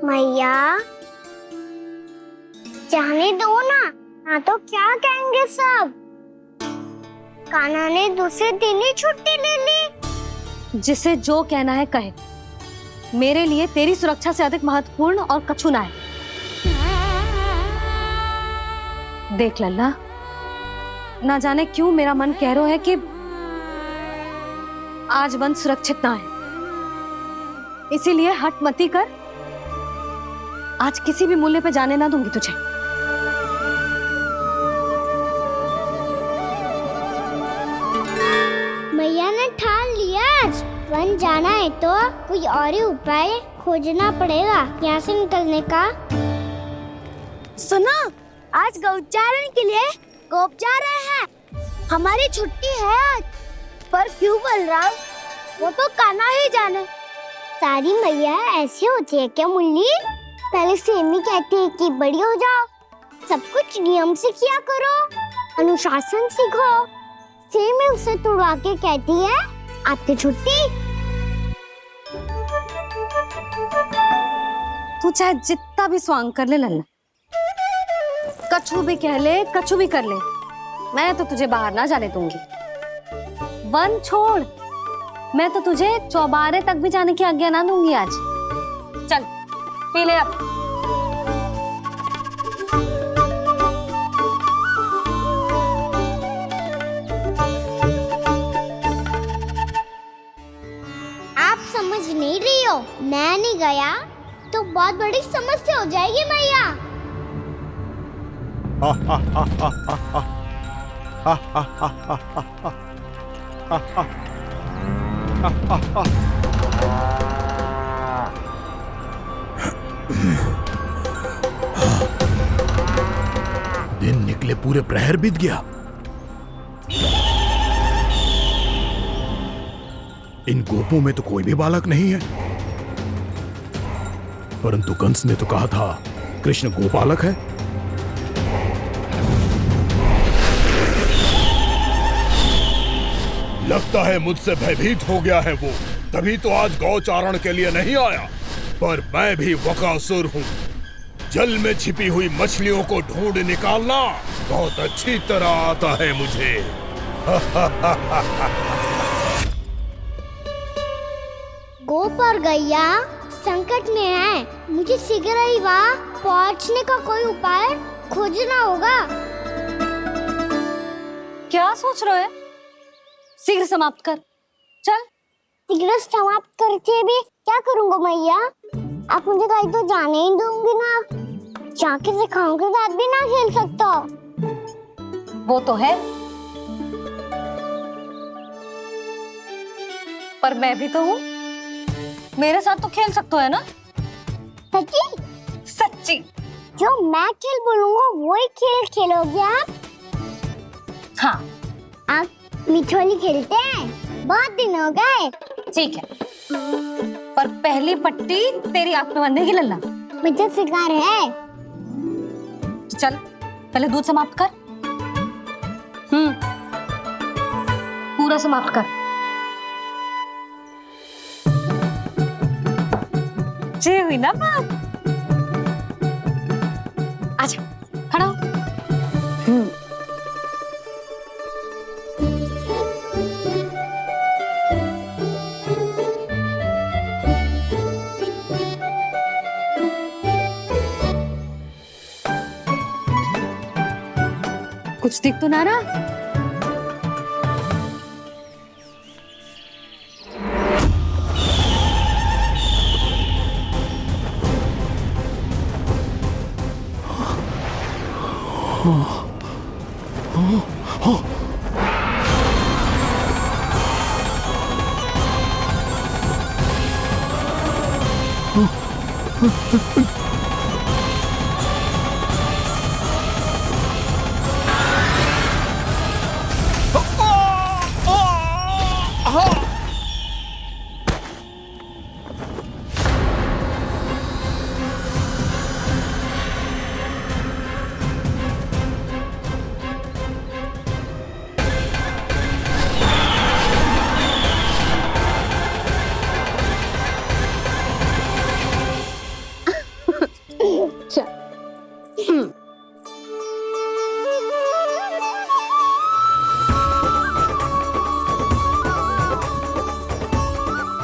मैया, जाने दो ना तो क्या कहेंगे सब। कान्हा ने दूसरे दिन ही छुट्टी ले ली। जिसे जो कहना है कहे। मेरे लिए तेरी सुरक्षा से अधिक महत्वपूर्ण और कछु ना है। देख लल्ला, ना जाने क्यों मेरा मन कह रहा है कि आज वन सुरक्षित ना है। इसीलिए हट मती कर। आज किसी भी मूल्य पे जाने ना दूंगी तुझे। मैया ने ठान लिया, वन जाना है तो कोई और ही उपाय खोजना पड़ेगा यहाँ से निकलने का। सुनो, आज गौचारण के लिए गोप जा रहे हैं। हमारी छुट्टी है आज, पर क्यों बलराम? वो तो कान्हा ही जाने। सारी मैया ऐसी होती है क्या मुन्नी? पहले सेमी कहती है कि बड़ी हो जाओ, सब कुछ नियम से किया करो, अनुशासन सीखो। सेमी उसे तुड़वा के कहती है आपकी छुट्टी। तू चाहे जितना भी स्वांग कर ले लल्ला, कछु भी कह ले, कछु भी कर ले, मैं तो तुझे बाहर ना जाने दूंगी। वन छोड़, मैं तो तुझे चौबारे तक भी जाने की आज्ञा ना दूंगी आज। चल पी ले अब। आप समझ नहीं रही हो, मैं नहीं गया तो बहुत बड़ी समस्या हो जाएगी मैया। दिन निकले पूरे प्रहर बीत गया। इन गोपों में तो कोई भी बालक नहीं है, परंतु कंस ने तो कहा था कृष्ण गोपालक है। लगता है मुझसे भयभीत हो गया है वो, तभी तो आज गौचारण के लिए नहीं आया। पर मैं भी वकासुर हूँ, जल में छिपी हुई मछलियों को ढूंढ निकालना बहुत अच्छी तरह आता है मुझे। गोप और गैया संकट में है, मुझे शीघ्र ही वहाँ पहुँचने का कोई उपाय खोजना होगा। क्या सोच रहे हो? शीघ्र समाप्त कर, चल। शीघ्र समाप्त करके भी क्या करूँगा मैया? आप मुझे कहीं तो जाने ही दूंगी ना, जाके सिखाओं के साथ भी ना खेल सकता। वो तो है, पर मैं भी तो हूँ, मेरे साथ तो खेल सकते हो है ना? सच्ची? सच्ची। जो मैं खेल बोलूँगा वही खेल खेलोगे आप? हाँ। आप मिठोली खेलते हैं? बहुत दिन हो गए। ठीक है, पर पहली पट्टी तेरी आंख में बंधेगी लल्ला। मुझे शिकार है। चल पहले दूध समाप्त कर। पूरा समाप्त कर। जे हुई ना बात। आजा, खड़ा हो। कुछ दिख तो ना रहा?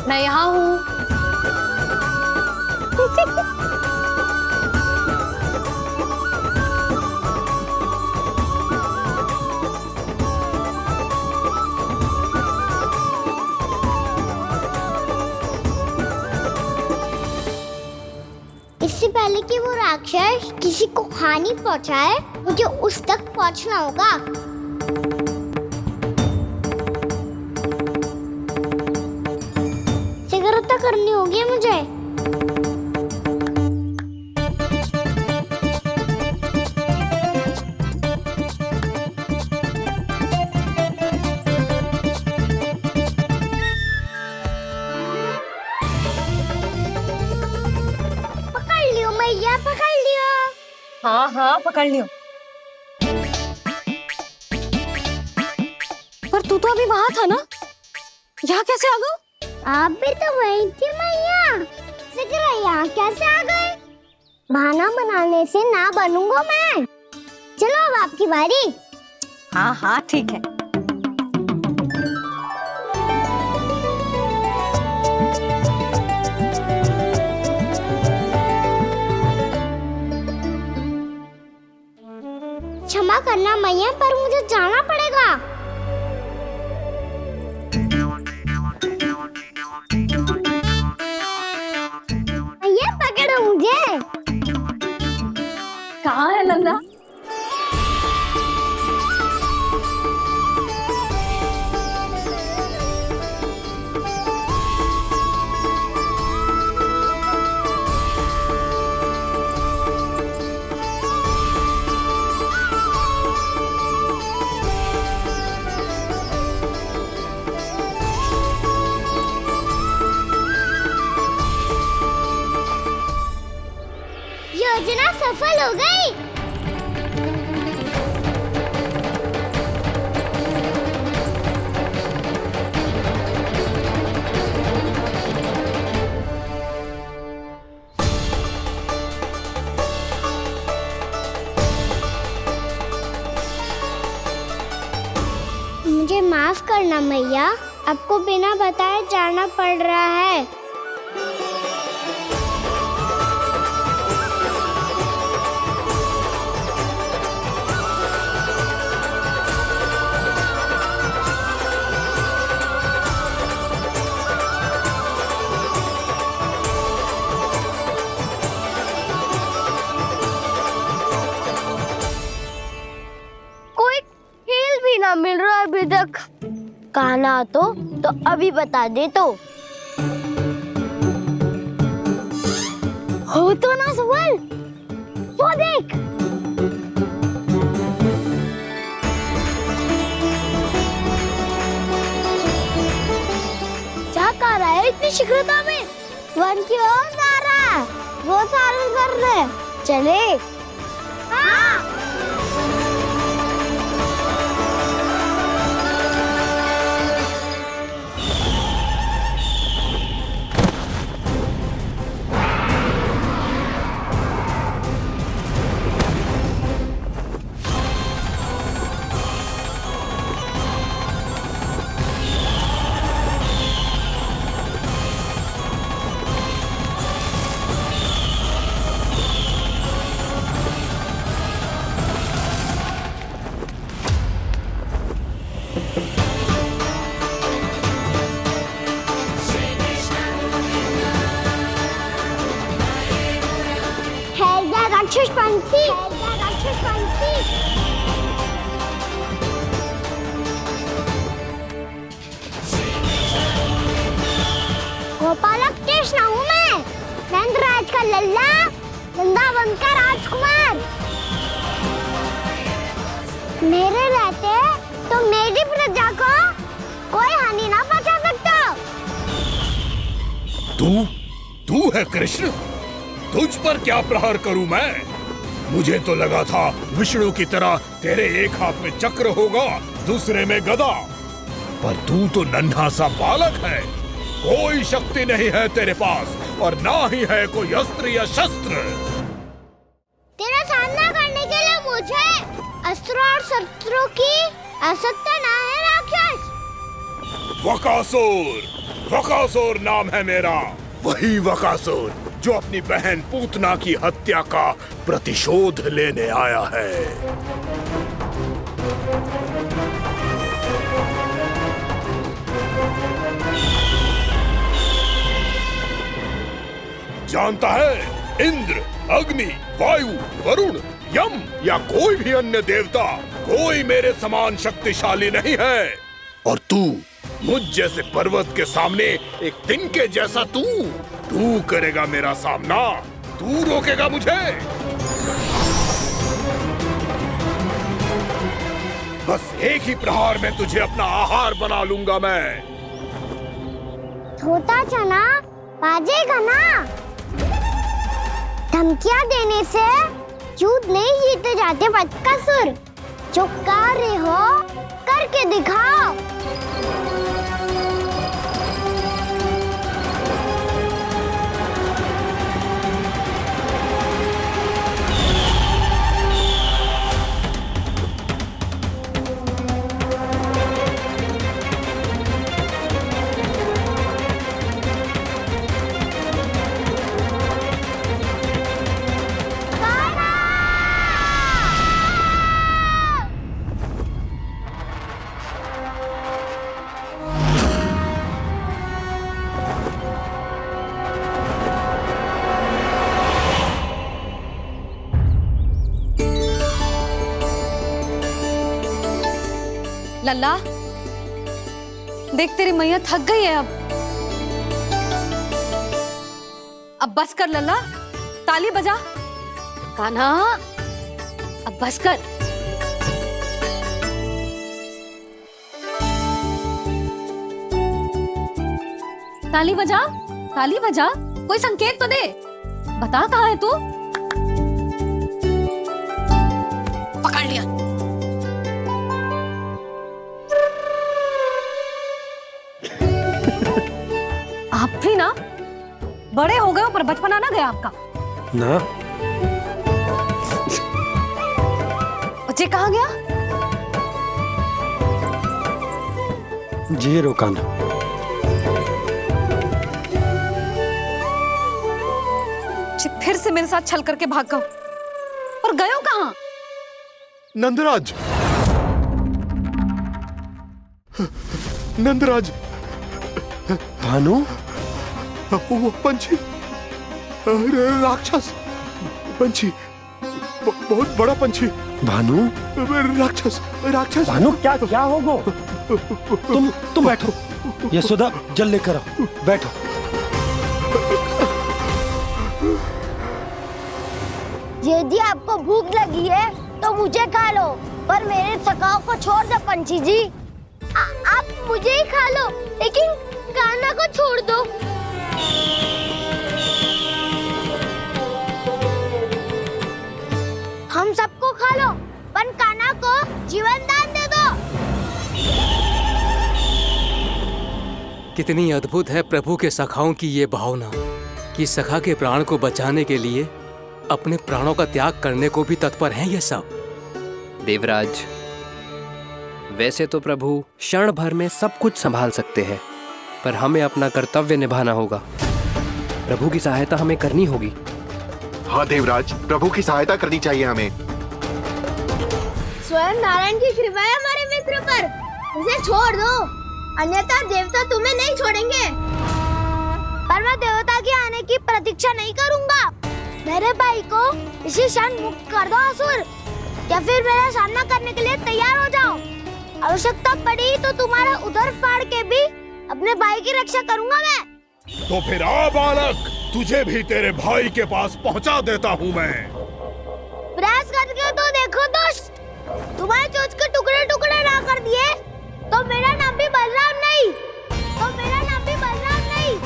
मैं यहाँ हूँ। इससे पहले कि वो राक्षस किसी को हानि पहुंचाए, मुझे उस तक पहुंचना होगा। करनी होगी मुझे। पकड़ लियो मैया, पकड़ लियो। हाँ हाँ पकड़ लियो। पर तू तो अभी वहां था ना, यहाँ कैसे आ गया? आप भी तो वही थी मैया, सिकरा यहाँ कैसे आ गए? बहाना बनाने से ना बनूंगा मैं। चलो अब आपकी बारी। हाँ हाँ ठीक है। क्षमा करना मैया, पर मुझे जाना पड़ेगा। मैया पकड़ो मुझे। कहाँ है नंदा? योजना सफल हो गई। मुझे माफ करना मैया, आपको बिना बताए जाना पड़ रहा है। कोई खेल भी ना मिल रहा है अभी तक। कहना तो अभी बता दे तो। हो तो ना सवाल, वो देख। क्या कर रहा है इतनी शीघ्रता में? वन की ओर जा रहा है, वो सारे कर रहे। चले। हाँ। राक्षसपंथी, राक्षसपंथी। गोपालक कृष्ण हूँ मैं, नंदराज का लल्ला, वृंदावन का राजकुमार। मेरे रहते तो मेरी प्रजा को कोई हानि ना पहुंचा सकता। तू है कृष्ण? तुझ पर क्या प्रहार करूं मैं? मुझे तो लगा था विष्णु की तरह तेरे एक हाथ में चक्र होगा, दूसरे में गदा, पर तू तो नन्हा सा बालक है। कोई शक्ति नहीं है तेरे पास और ना ही है कोई अस्त्र या शस्त्र। तेरा सामना करने के लिए मुझे अस्त्र और शस्त्रों की आवश्यकता ना है राक्षस। वकासुर, वकासुर नाम है मेरा, वही वकासुर जो अपनी बहन पूतना की हत्या का प्रतिशोध लेने आया है। जानता है, इंद्र, अग्नि, वायु, वरुण, यम या कोई भी अन्य देवता कोई मेरे समान शक्तिशाली नहीं है। और तू मुझ जैसे पर्वत के सामने एक तिनके जैसा तू करेगा मेरा सामना? तू रोकेगा मुझे? बस एक ही प्रहार में तुझे अपना आहार बना लूंगा मैं। छोटा चना बाजेगा ना? धमकियां देने से युद्ध नहीं जीते जाते बदकसूर। जो कार्य हो करके दिखाओ। लल्ला, देख तेरी मैया थक गई है अब बस कर लल्ला, ताली बजा। कान्हा, अब बस कर। ताली बजा, ताली बजा, कोई संकेत तो दे। बता कहाँ है तू? पकड़ लिया। आप भी ना बड़े हो गए हो पर बचपना ना गया आपका ना। बच्चे कहाँ गया? जी रोकाना। फिर से मेरे साथ छल करके भाग गए और गए हो कहाँ? नंदराज, नंदराज। भानु, वो पंछी, राक्षस पंछी, बहुत बड़ा पंछी। भानु, राक्षस, राक्षस। भानु, क्या क्या होगा? तुम बैठो। यशोदा, जल लेकर आओ। बैठो। यदि आपको भूख लगी है तो मुझे खा लो, पर मेरे सखाओं को छोड़ दो पंछी जी। आप मुझे ही खा लो, लेकिन कान्हा को छोड़ दो। हम सबको खा लो, पर कान्हा को जीवन दान दे दो। कितनी अद्भुत है प्रभु के सखाओं की ये भावना कि सखा के प्राण को बचाने के लिए अपने प्राणों का त्याग करने को भी तत्पर हैं ये सब। देवराज, वैसे तो प्रभु क्षण भर में सब कुछ संभाल सकते हैं, पर हमें अपना कर्तव्य निभाना होगा। प्रभु की सहायता हमें करनी होगी। हाँ देवराज, प्रभु की सहायता करनी चाहिए हमें। स्वयं नारायण की कृपा है हमारे मित्र पर, उसे छोड़ दो, अन्यथा देवता तुम्हें नहीं छोड़ेंगे। पर मैं देवता के आने की प्रतीक्षा नहीं करूंगा। मेरे भाई को इसी क्षण मुक्त कर दो असुर, या फिर मेरा सामना करने के लिए तैयार हो जाओ। आवश्यकता पड़ी तो तुम्हारा उदर फाड़ के भी अपने भाई की रक्षा करूंगा मैं। तो फिर आ बालक, तुझे भी तेरे भाई के पास पहुंचा देता हूँ मैं। प्रयास करके तो देखो दोस्त, तुम्हारे चोंच के टुकड़े टुकड़े ना कर दिए तो मेरा नाम भी बलराम नहीं, तो मेरा नाम भी बलराम नहीं।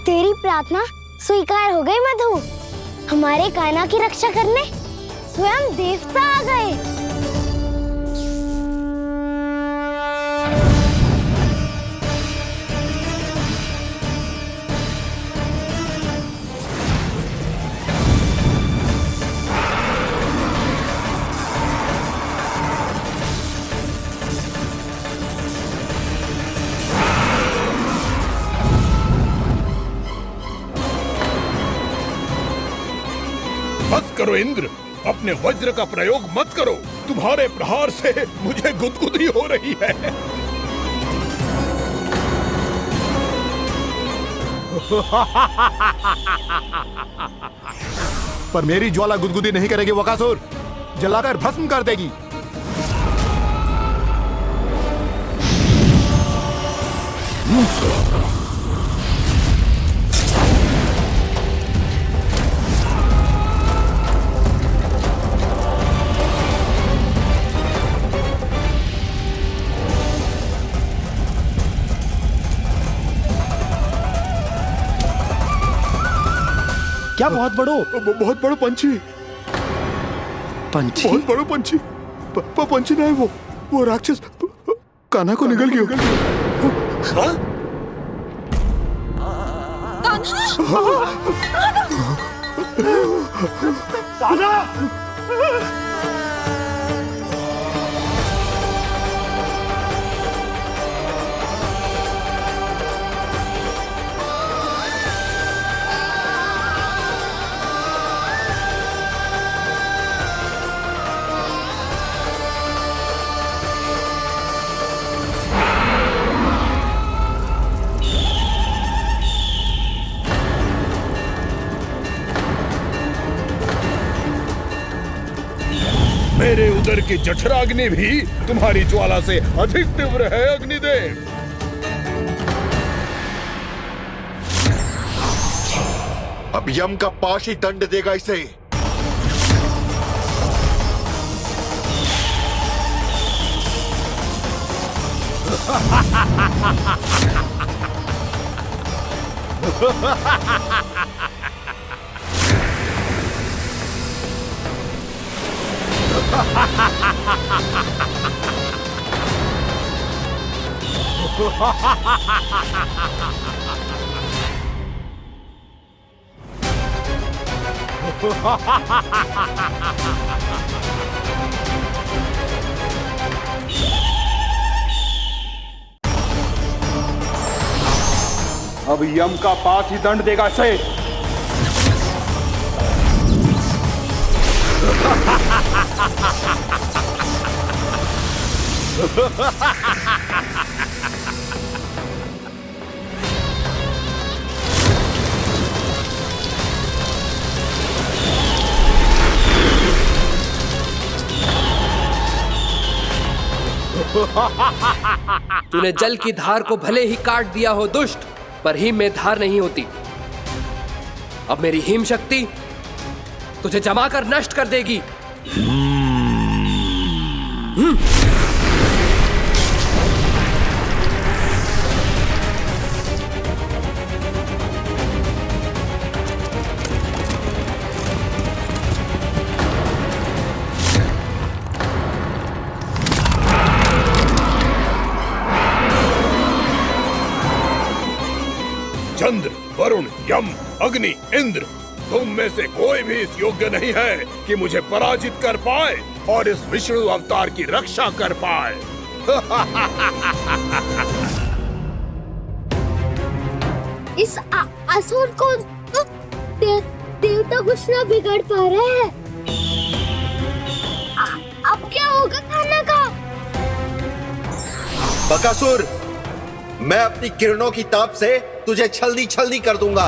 तेरी प्रार्थना स्वीकार हो गई मधु। हमारे कान्हा की रक्षा करने स्वयं देवता आ गए। बस करो इंद्र, अपने वज्र का प्रयोग मत करो। तुम्हारे प्रहार से मुझे गुदगुदी हो रही है। पर मेरी ज्वाला गुदगुदी नहीं करेगी बकासुर, जलाकर भस्म कर देगी। क्या बहुत बड़ो? बहुत बड़ो पंछी। पंछी? बहुत बड़ो पंछी। पंछी नहीं, वो राक्षस कान्हा को निगल गया। हाँ? कान्हा! मेरे उदर की जठराग्नि भी तुम्हारी ज्वाला से अधिक तीव्र है अग्निदेव। अब यम का पाश ही दंड देगा इसे। अब यम का पास ही दंड देगा इसे। तूने जल की धार को भले ही काट दिया हो दुष्ट, पर हिम में धार नहीं होती। अब मेरी हिम शक्ति तुझे जमाकर नष्ट कर देगी। चंद्र, वरुण, यम, अग्नि, इंद्र, तुम में से कोई भी इस योग्य नहीं है कि मुझे पराजित कर पाए और इस विष्णु अवतार की रक्षा कर पाए। इस असुर को तो देवता कुछ ना बिगाड़ पा रहे हैं। अब क्या होगा खाना का? बकासुर, मैं अपनी किरणों की ताप से तुझे छल्दी छल्दी कर दूंगा।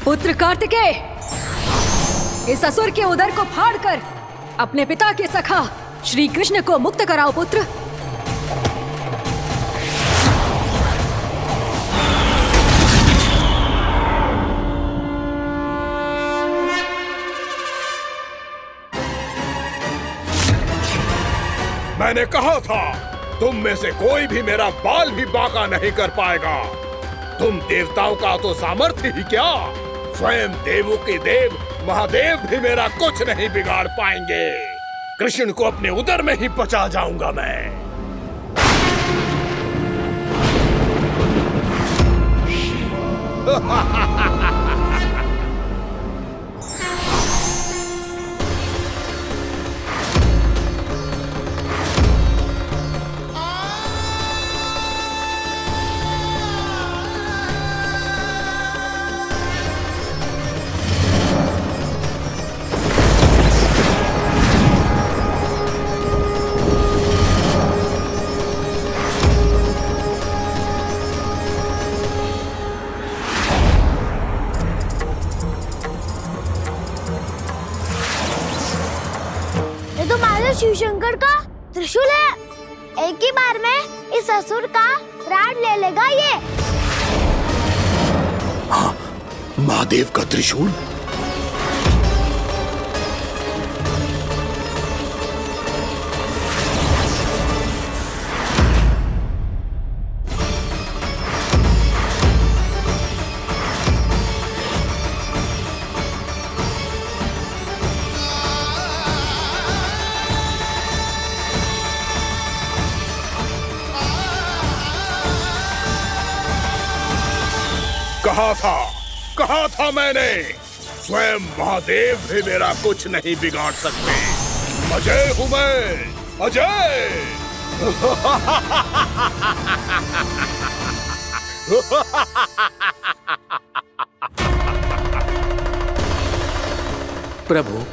पुत्र कार्तिकेय, इस असुर के उदर को फाड़कर अपने पिता के सखा श्री कृष्ण को मुक्त कराओ पुत्र। मैंने कहा था तुम में से कोई भी मेरा बाल भी बांका नहीं कर पाएगा। तुम देवताओं का तो सामर्थ्य ही क्या, स्वयं देवों के देव महादेव भी मेरा कुछ नहीं बिगाड़ पाएंगे। कृष्ण को अपने उदर में ही बचा जाऊंगा मैं। शिव शंकर का त्रिशूल है। एक ही बार में इस असुर का प्राण ले लेगा ये। हाँ, महादेव का त्रिशूल। कहा था मैंने, स्वयं महादेव भी मेरा कुछ नहीं बिगाड़ सकते। अजय हूं मैं, अजय। प्रभु,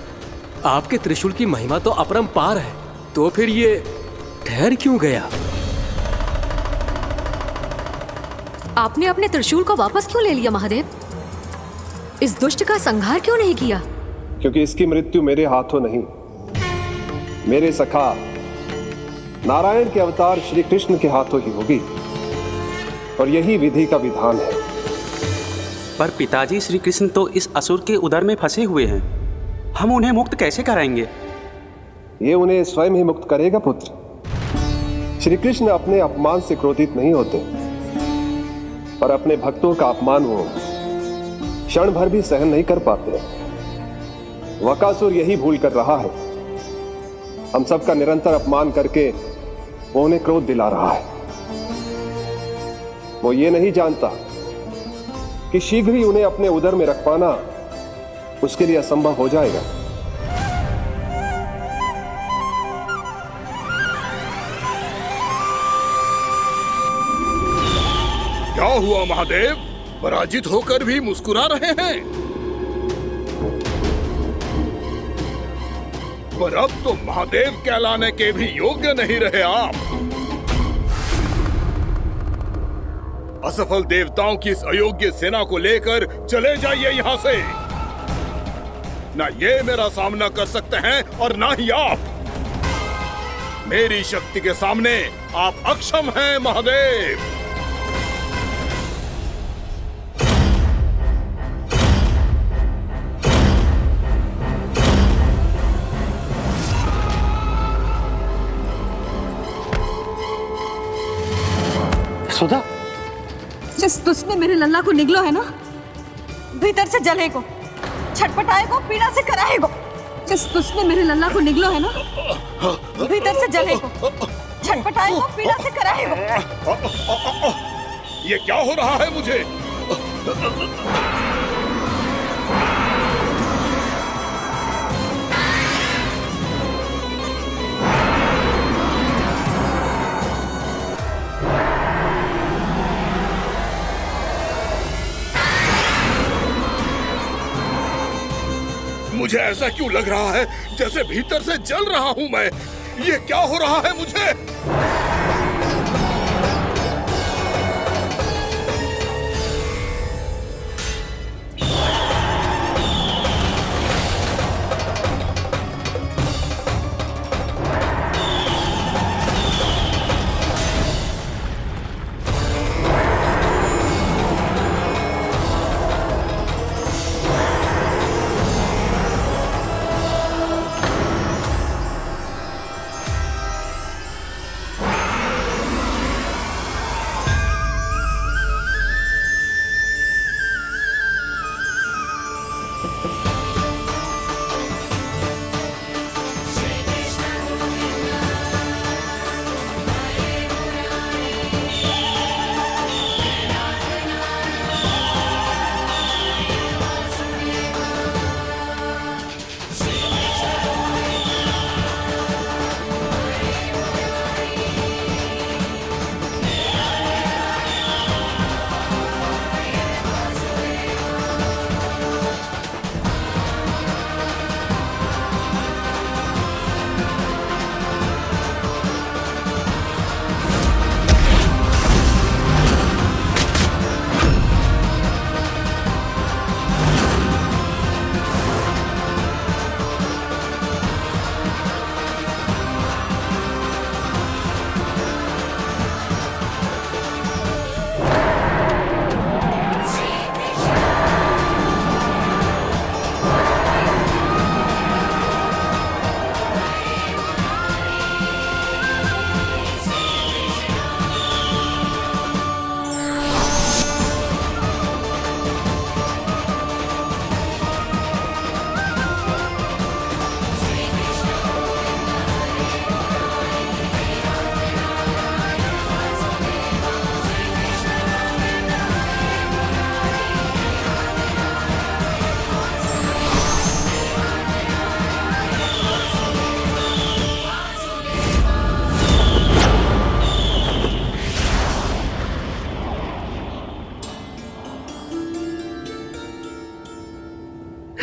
आपके त्रिशूल की महिमा तो अपरंपार है, तो फिर ये ठहर क्यों गया? आपने अपने त्रिशूल को वापस क्यों ले लिया महादेव? इस दुष्ट का संहार क्यों नहीं किया? क्योंकि इसकी मृत्यु मेरे हाथों नहीं, मेरे सखा नारायण के अवतार श्री कृष्ण के हाथों ही होगी, और यही विधि का विधान है। पर पिताजी, श्री कृष्ण तो इस असुर के उदर में फंसे हुए हैं, हम उन्हें मुक्त कैसे कराएंगे? ये उन्हें स्वयं ही मुक्त करेगा पुत्र। श्री कृष्ण अपने अपमान से क्रोधित नहीं होते, पर अपने भक्तों का अपमान वो क्षण भर भी सहन नहीं कर पाते। वकासुर यही भूल कर रहा है, हम सबका निरंतर अपमान करके वो उन्हें क्रोध दिला रहा है। वो ये नहीं जानता कि शीघ्र ही उन्हें अपने उदर में रख पाना उसके लिए असंभव हो जाएगा। क्या हुआ महादेव, पराजित होकर भी मुस्कुरा रहे हैं? पर अब तो महादेव कहलाने के भी योग्य नहीं रहे आप। असफल देवताओं की इस अयोग्य सेना को लेकर चले जाइए यहाँ से। ना ये मेरा सामना कर सकते हैं और ना ही आप। मेरी शक्ति के सामने आप अक्षम हैं महादेव। सुधा, जिस दुष्ट ने मेरे लल्ला को निगलो है ना, भीतर से जलेगो, छटपटाएगो, पीड़ा से कराएगो। जिस दुष्ट ने मेरे लल्ला को निगलो है ना, भीतर से जलेगो, छटपटाएगो, पीड़ा से कराएगो। ये क्या हो रहा है मुझे? मुझे ऐसा क्यों लग रहा है जैसे भीतर से जल रहा हूं मैं। ये क्या हो रहा है मुझे?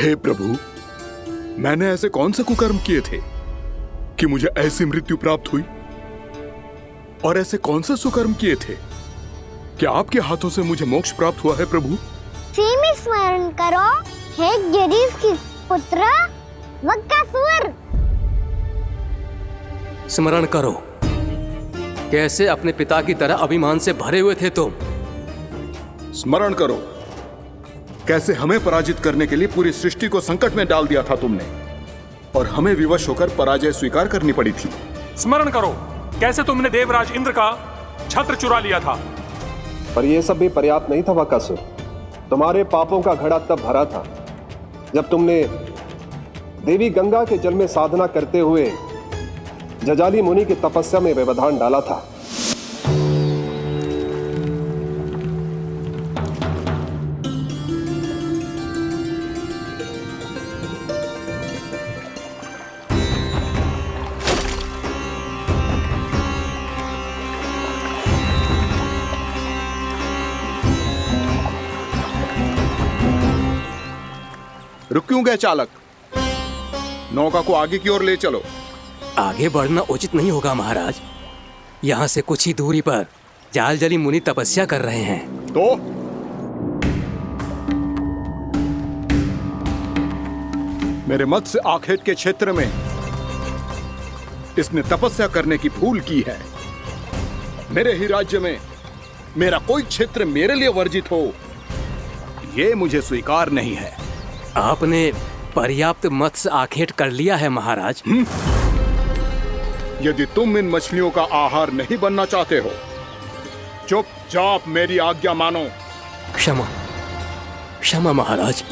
हे प्रभु, मैंने ऐसे कौन से कुकर्म किए थे कि मुझे ऐसी मृत्यु प्राप्त हुई? और ऐसे कौन से सुकर्म किए थे कि आपके हाथों से मुझे मोक्ष प्राप्त हुआ है प्रभु? में स्मरण करो, हे गिरीश की पुत्र वक्कासुर। स्मरण करो, कैसे अपने पिता की तरह अभिमान से भरे हुए थे तुम। स्मरण करो, कैसे हमें पराजित करने के लिए पूरी सृष्टि को संकट में डाल दिया था तुमने, और हमें विवश होकर पराजय स्वीकार करनी पड़ी थी। स्मरण करो, कैसे तुमने देवराज इंद्र का छत्र चुरा लिया था। पर यह सब भी पर्याप्त नहीं था वकासुर। तुम्हारे पापों का घड़ा तब भरा था जब तुमने देवी गंगा के जल में साधना करते हुए जजाली मुनि की तपस्या में व्यवधान डाला था। रुक क्यों गए चालक? नौका को आगे की ओर ले चलो। आगे बढ़ना उचित नहीं होगा महाराज। यहाँ से कुछ ही दूरी पर जालजली मुनि तपस्या कर रहे हैं। तो मेरे मत्स्य आखेट के क्षेत्र में इसने तपस्या करने की भूल की है। मेरे ही राज्य में मेरा कोई क्षेत्र मेरे लिए वर्जित हो, यह मुझे स्वीकार नहीं है। आपने पर्याप्त मत्स्य आखेट कर लिया है महाराज। यदि तुम इन मछलियों का आहार नहीं बनना चाहते हो, चुपचाप मेरी आज्ञा मानो। क्षमा, क्षमा महाराज।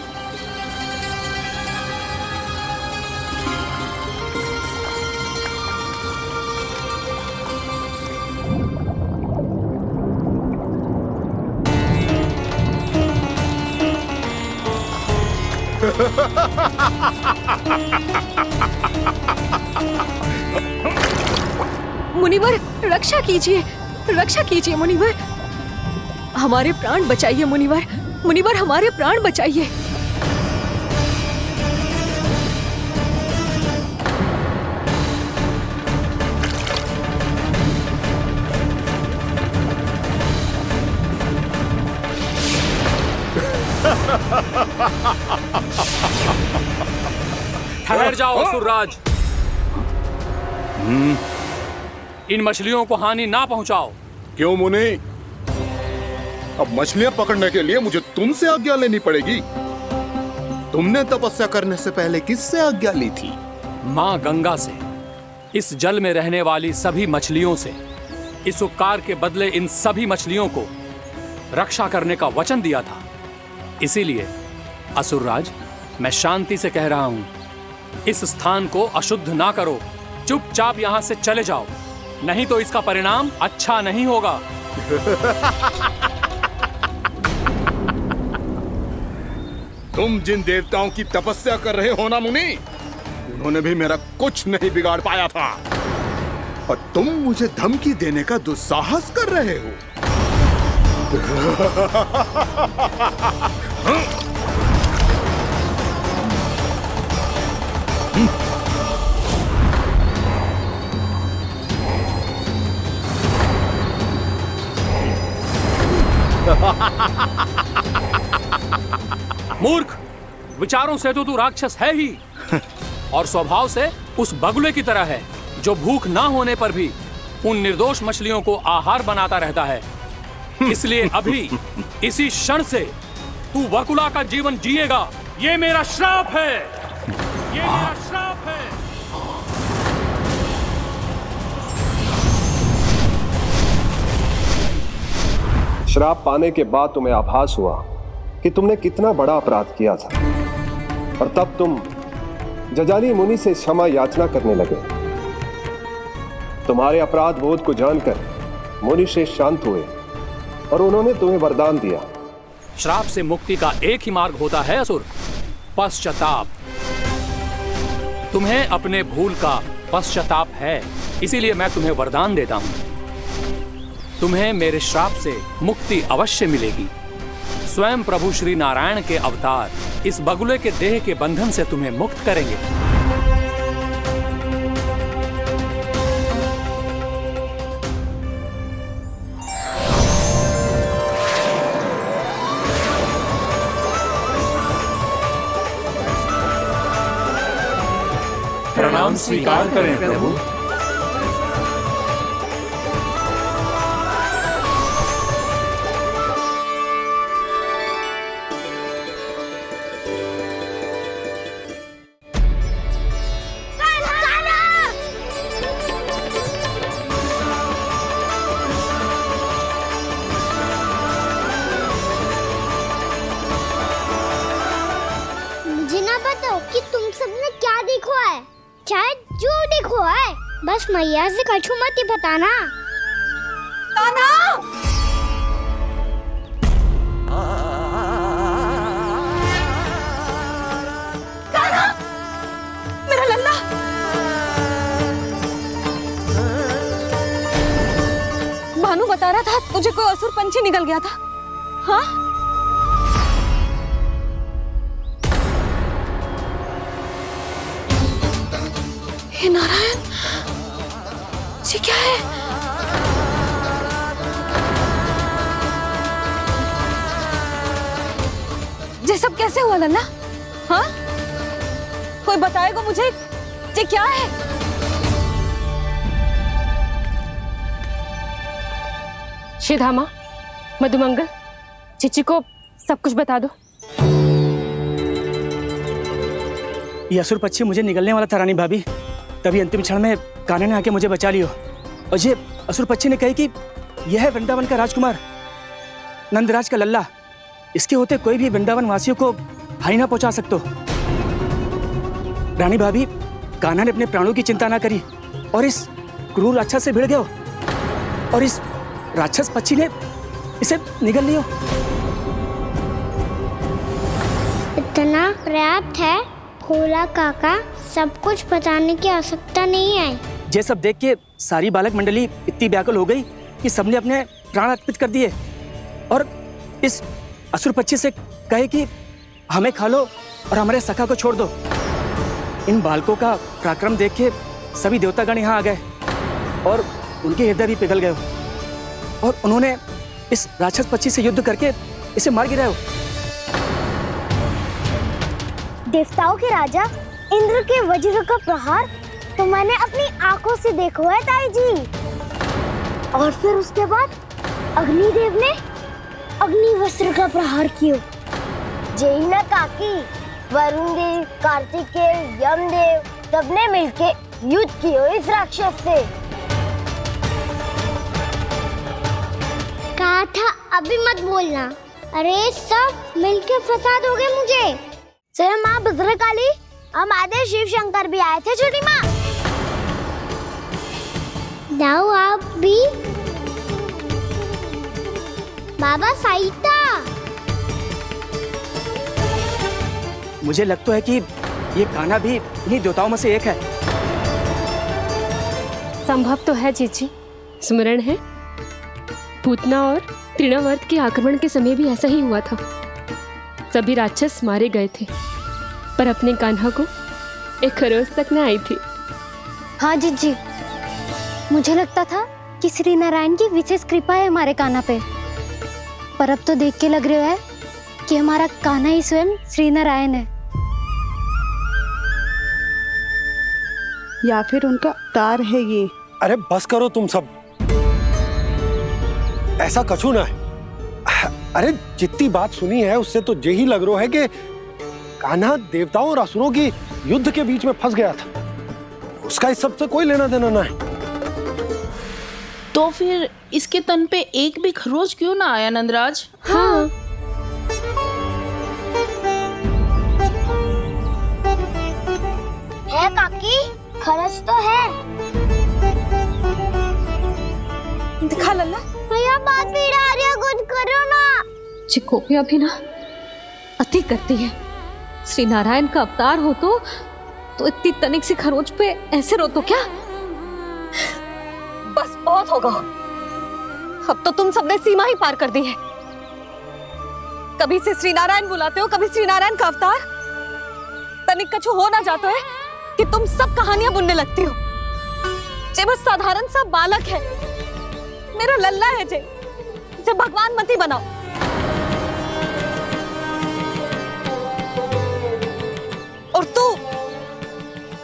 मुनिवर, रक्षा कीजिए, रक्षा कीजिए मुनिवर। हमारे प्राण बचाइए मुनिवर, मुनिवर हमारे प्राण बचाइए। ठहर जाओ असुरराज। इन मछलियों को हानि ना पहुंचाओ। क्यों मुनि? अब मछलियां पकड़ने के लिए मुझे तुमसे आज्ञा लेनी पड़ेगी। तुमने तपस्या करने से पहले किससे आज्ञा ली थी? मां गंगा से, इस जल में रहने वाली सभी मछलियों से। इस उपकार के बदले इन सभी मछलियों को रक्षा करने का वचन दिया था। इसीलिए असुरराज, मैं शांति से कह रहा हूं, इस स्थान को अशुद्ध ना करो। चुपचाप यहां से चले जाओ, नहीं तो इसका परिणाम अच्छा नहीं होगा। तुम जिन देवताओं की तपस्या कर रहे हो ना मुनि, उन्होंने भी मेरा कुछ नहीं बिगाड़ पाया था, और तुम मुझे धमकी देने का दुस्साहस कर रहे हो। मूर्ख, विचारों से तो तू राक्षस है ही, और स्वभाव से उस बगुले की तरह है जो भूख ना होने पर भी उन निर्दोष मछलियों को आहार बनाता रहता है। इसलिए अभी इसी क्षण से तू बगुला का जीवन जिएगा। ये मेरा श्राप है, ये मेरा श्राप है। श्राप पाने के बाद तुम्हें आभास हुआ कि तुमने कितना बड़ा अपराध किया था, और तब तुम जजाली मुनि से क्षमा याचना करने लगे। तुम्हारे अपराध बोध को जानकर मुनि श्रेष्ठ शांत हुए और उन्होंने तुम्हें वरदान दिया। श्राप से मुक्ति का एक ही मार्ग होता है असुर, पश्चाताप। तुम्हें अपने भूल का पश्चाताप है, इसीलिए मैं तुम्हें वरदान देता हूं। तुम्हें मेरे श्राप से मुक्ति अवश्य मिलेगी। स्वयं प्रभु श्री नारायण के अवतार इस बगुले के देह के बंधन से तुम्हें मुक्त करेंगे। प्रणाम स्वीकार करें प्रभु। मुझे ना बताओ कि तुम सबने क्या देखा है, चाहे जो देखो है, बस मैया से कछु मत ही बताना। कान्हा! कान्हा! मेरा लल्ला! भानु बता रहा था तुझे कोई असुर पंछी निकल गया था। हाँ? हे नारायण, ये क्या है? ये सब कैसे हुआ लल्ला? हाँ? कोई बताएगा मुझे ये क्या है? श्रीधामा, मधुमंगल, चिची को सब कुछ बता दो। ये असुर पक्षी मुझे निगलने वाला था रानी भाभी, तभी अंतिम क्षण में कान्हा ने आके मुझे बचा लियो। और ये असुर पक्षी ने कही कि यह है वृंदावन का राजकुमार, नंदराज का लल्ला। इसके होते कोई भी वृंदावन वासियों को हानि ना पहुंचा सकते। रानी भाभी, कान्हा ने अपने प्राणों की चिंता ना करी और इस क्रूर राक्षस से भिड़ गयो और इस राक्षस पक्षी ने इसे निगल लियो। इतना पर्याप्त है, भोला काका, सब कुछ बताने की आवश्यकता नहीं है। ये सब देख के सारी बालक मंडली इतनी व्याकुल हो गई कि सबने अपने प्राण अर्पित कर दिए और इस असुर पक्षी से कहे कि हमें खा लो और हमारे सखा को छोड़ दो। इन बालकों का पराक्रम देख के सभी देवतागण यहाँ आ गए और उनके हृदय भी पिघल गए और उन्होंने इस राक्षस पक्षी से युद्ध करके इसे मार गिराया। देवताओं के राजा इंद्र के वज्र का प्रहार तो मैंने अपनी आंखों से देखा है ताई जी। और फिर उसके बाद अग्निदेव ने अग्निवस्त्र का प्रहार किया। जय ना काकी, वरुण देव, कार्तिकेय, यमदेव सबने मिलके युद्ध किया इस राक्षस से। कहा था अभी मत बोलना। अरे सब मिलके फंसा दोगे मुझे। स्वयं माँ भद्रकाली, हमारे शिव शंकर भी आए थे छोटी माँ। जाओ आप भी। बाबा साईता, मुझे लगता है कि ये कान्हा भी इन्हीं देवताओं में से एक है। संभव तो है चीची। स्मरण है, पूतना और तृणावर्त के आक्रमण के समय भी ऐसा ही हुआ था। सभी राक्षस मारे गए थे, पर अपने कान्हा को एक खरोच तक न आई थी। हाँ जीजी, मुझे लगता था कि श्री नारायण की विशेष कृपा है हमारे कान्हा पे, पर अब तो देख के लग रहा है कि हमारा कान्हा ही स्वयं श्री नारायण है। या फिर उनका अवतार है ये। अरे बस करो तुम सब, ऐसा कछु ना है। अरे जितनी बात सुनी है उससे तो यही लग रहा है कि कान्हा देवताओं और असुरों की युद्ध के बीच में फंस गया था। उसका इस सब से कोई लेना देना ना है। तो फिर इसके तन पे एक भी खरोच क्यों ना आया नंदराज? हाँ, है काकी, खरच तो है। दिखा लल्ला। भैया बात पीड़ा आ रही है, कुछ करो ना। चिकोपिया भी ना अति करती है। श्री नारायण का अवतार हो तो इतनी तनिक सी खरोच पे ऐसे रो तो क्या? बस बहुत होगा। अब तो तुम सबने सीमा ही पार कर दी है। कभी से श्री नारायण बुलाते हो, कभी श्री नारायण का अवतार। तनिक कछु हो ना जाता है कि तुम सब कहानियां बुनने लगती हो। जे बस साधारण सा बालक है, मेरा लल्ला है जे, इसे भगवान मती बनाओ। और तू,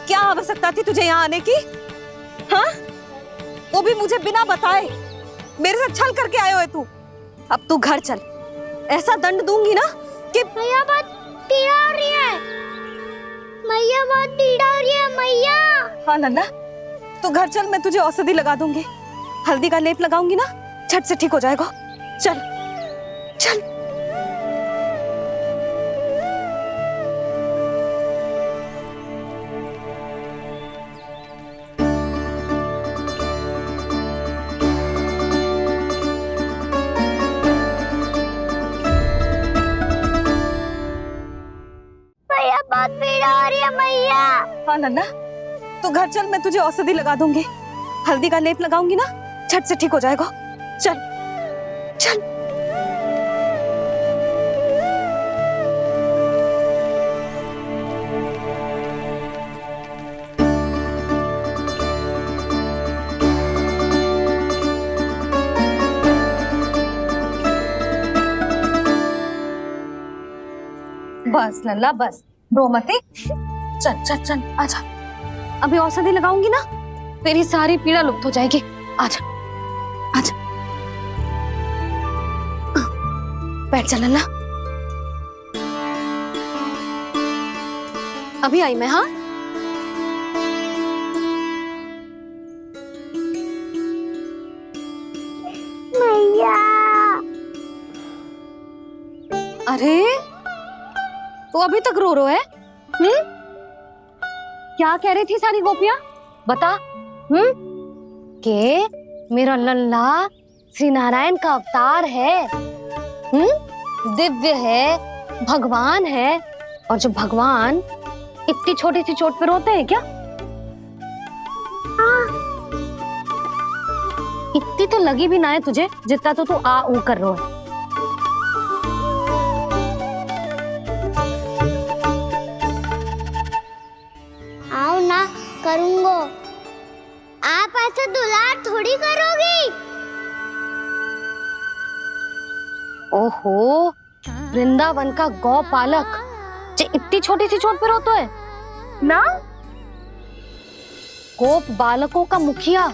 क्या आवश्यकता थी तुझे यहाँ आने की? हाँ, वो भी मुझे बिना बताए। मेरे साथ छल करके आए हो तू। अब तू घर चल, ऐसा दंड दूंगी ना कि मैया बहुत पीड़ा हो रही है। मैया बहुत पीड़ा हो रही है मैया। हाँ नन्ना, तू घर चल, मैं तुझे औषधि लगा दूंगी। हल्दी का लेप लगाऊंगी ना, झट से ठीक हो जाएगा। चल चल। मैया बहुत पीड़ा हो रही है मैया। हाँ नन्ना, तू घर चल, मैं तुझे औषधि लगा दूंगी। हल्दी का लेप लगाऊंगी ना, झट से ठीक हो जाएगा। चल चल। बस लल्ला बस, रो मत। चल चल चल, आजा। अभी औषधि लगाऊंगी ना, तेरी सारी पीड़ा लुप्त हो जाएगी। आजा आजा, बैठ जा लल्ला। अभी आई मैं। हाँ, मैया। अरे तू अभी तक रो है? क्या कह रही थी सारी गोपियां? बता। के मेरा लल्ला श्री नारायण का अवतार है, दिव्य है, भगवान है। और जो भगवान इतनी छोटी सी चोट पे रोते हैं क्या? इतनी तो लगी भी ना है तुझे जितना तो तू आ ऊ कर रहा है। आओ ना, करूंगो। आप ऐसे दुलार थोड़ी करोगी। ओहो, वृंदावन का गौपालक जो इतनी छोटी सी चोट पे रोता है ना? गोप बालकों का मुखिया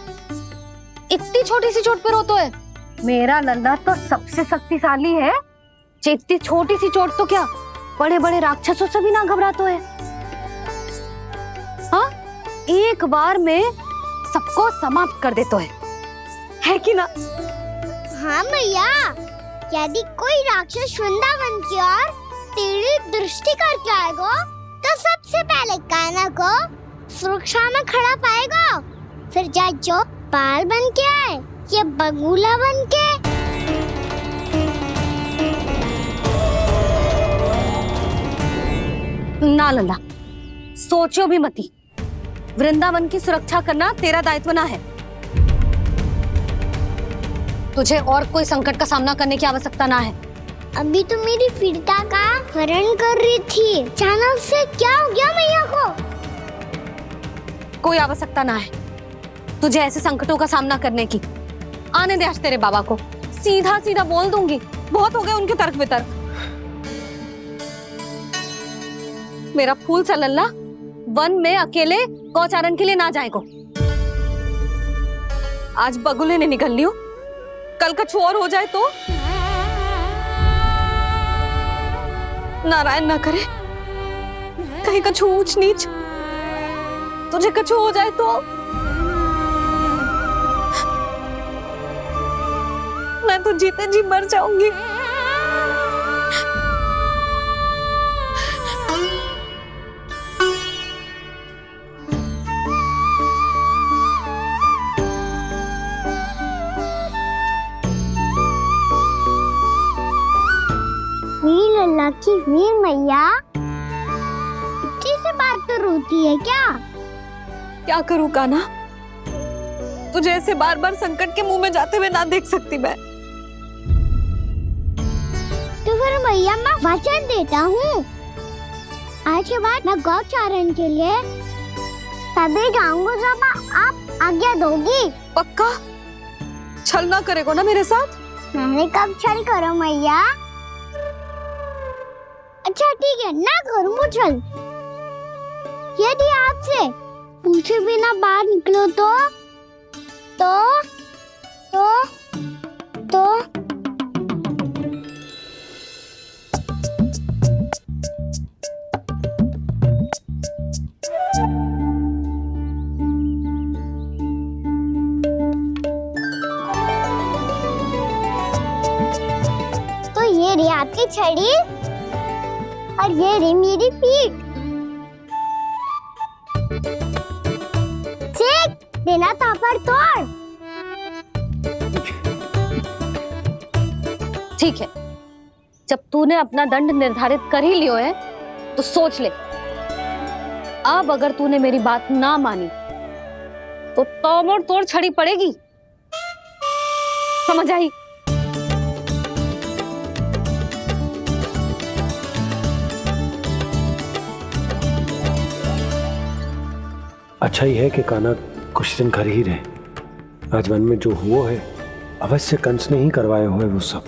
इतनी छोटी सी चोट पे रोता है? मेरा लल्ला तो सबसे शक्तिशाली है। इतनी छोटी सी चोट तो क्या बड़े बड़े राक्षसों से भी ना घबराता है। हाँ, एक बार में सबको समाप्त कर देता है कि ना? हाँ मैया, यदि कोई राक्षस वृंदावन की ओर टेढ़ी दृष्टि करके आएगा तो सबसे पहले कान्हा को सुरक्षा में खड़ा पाएगा। फिर चाहे जो बाल बन के आए या बगुला बन के। ना लल्ला, सोचो भी मती। वृंदावन की सुरक्षा करना तेरा दायित्व ना है। तुझे और कोई संकट का सामना करने की आवश्यकता ना है। अभी तो मेरी पीड़िता का हरण कर रही थी, अचानक से क्या हो गया मैया को? कोई आवश्यकता ना है तुझे ऐसे संकटों का सामना करने की। आने दे आज तेरे बाबा को, सीधा सीधा बोल दूंगी। बहुत हो गए उनके तर्क वितर्क। मेरा फूल सा लल्ला वन में अकेले गौचारण के लिए ना जाएगो। आज बगुले ने निकल लियो, कल का छोर हो जाए तो? नारायण ना करे, कहीं कछु ऊंच नीच तुझे कछु हो जाए तो? मैं तो जीते जी मर जाऊंगी। वीर लल्ला की वीर मैया इतनी सी बात तो रोती है क्या? क्या करूं कान्हा, तुझे ऐसे बार बार संकट के मुंह में जाते हुए ना देख सकती मैं। तो फिर मैया मैं वचन देता हूँ, आज के बाद मैं गौचारण के लिए तभी जाऊंगा जब आप आज्ञा दोगी। पक्का? छल ना करेगा ना मेरे साथ? मैंने कब छल करो मैया? अच्छा ठीक है, ना करूँ छल। यदि आपसे पूछे बिना बाहर निकलो तो ये रही आपकी छड़ी और ये रही मेरी पीठ। सेक देना तापर तोड़। ठीक है, जब तूने अपना दंड निर्धारित कर ही लियो है तो सोच ले, अब अगर तूने मेरी बात ना मानी तो तोड़ तोड़ छड़ी पड़ेगी, समझ आई? अच्छा ही है कि कान्हा कुछ दिन घर ही रहे। राजवन में जो हुआ है अवश्य कंस ने ही करवाए हुए वो सब।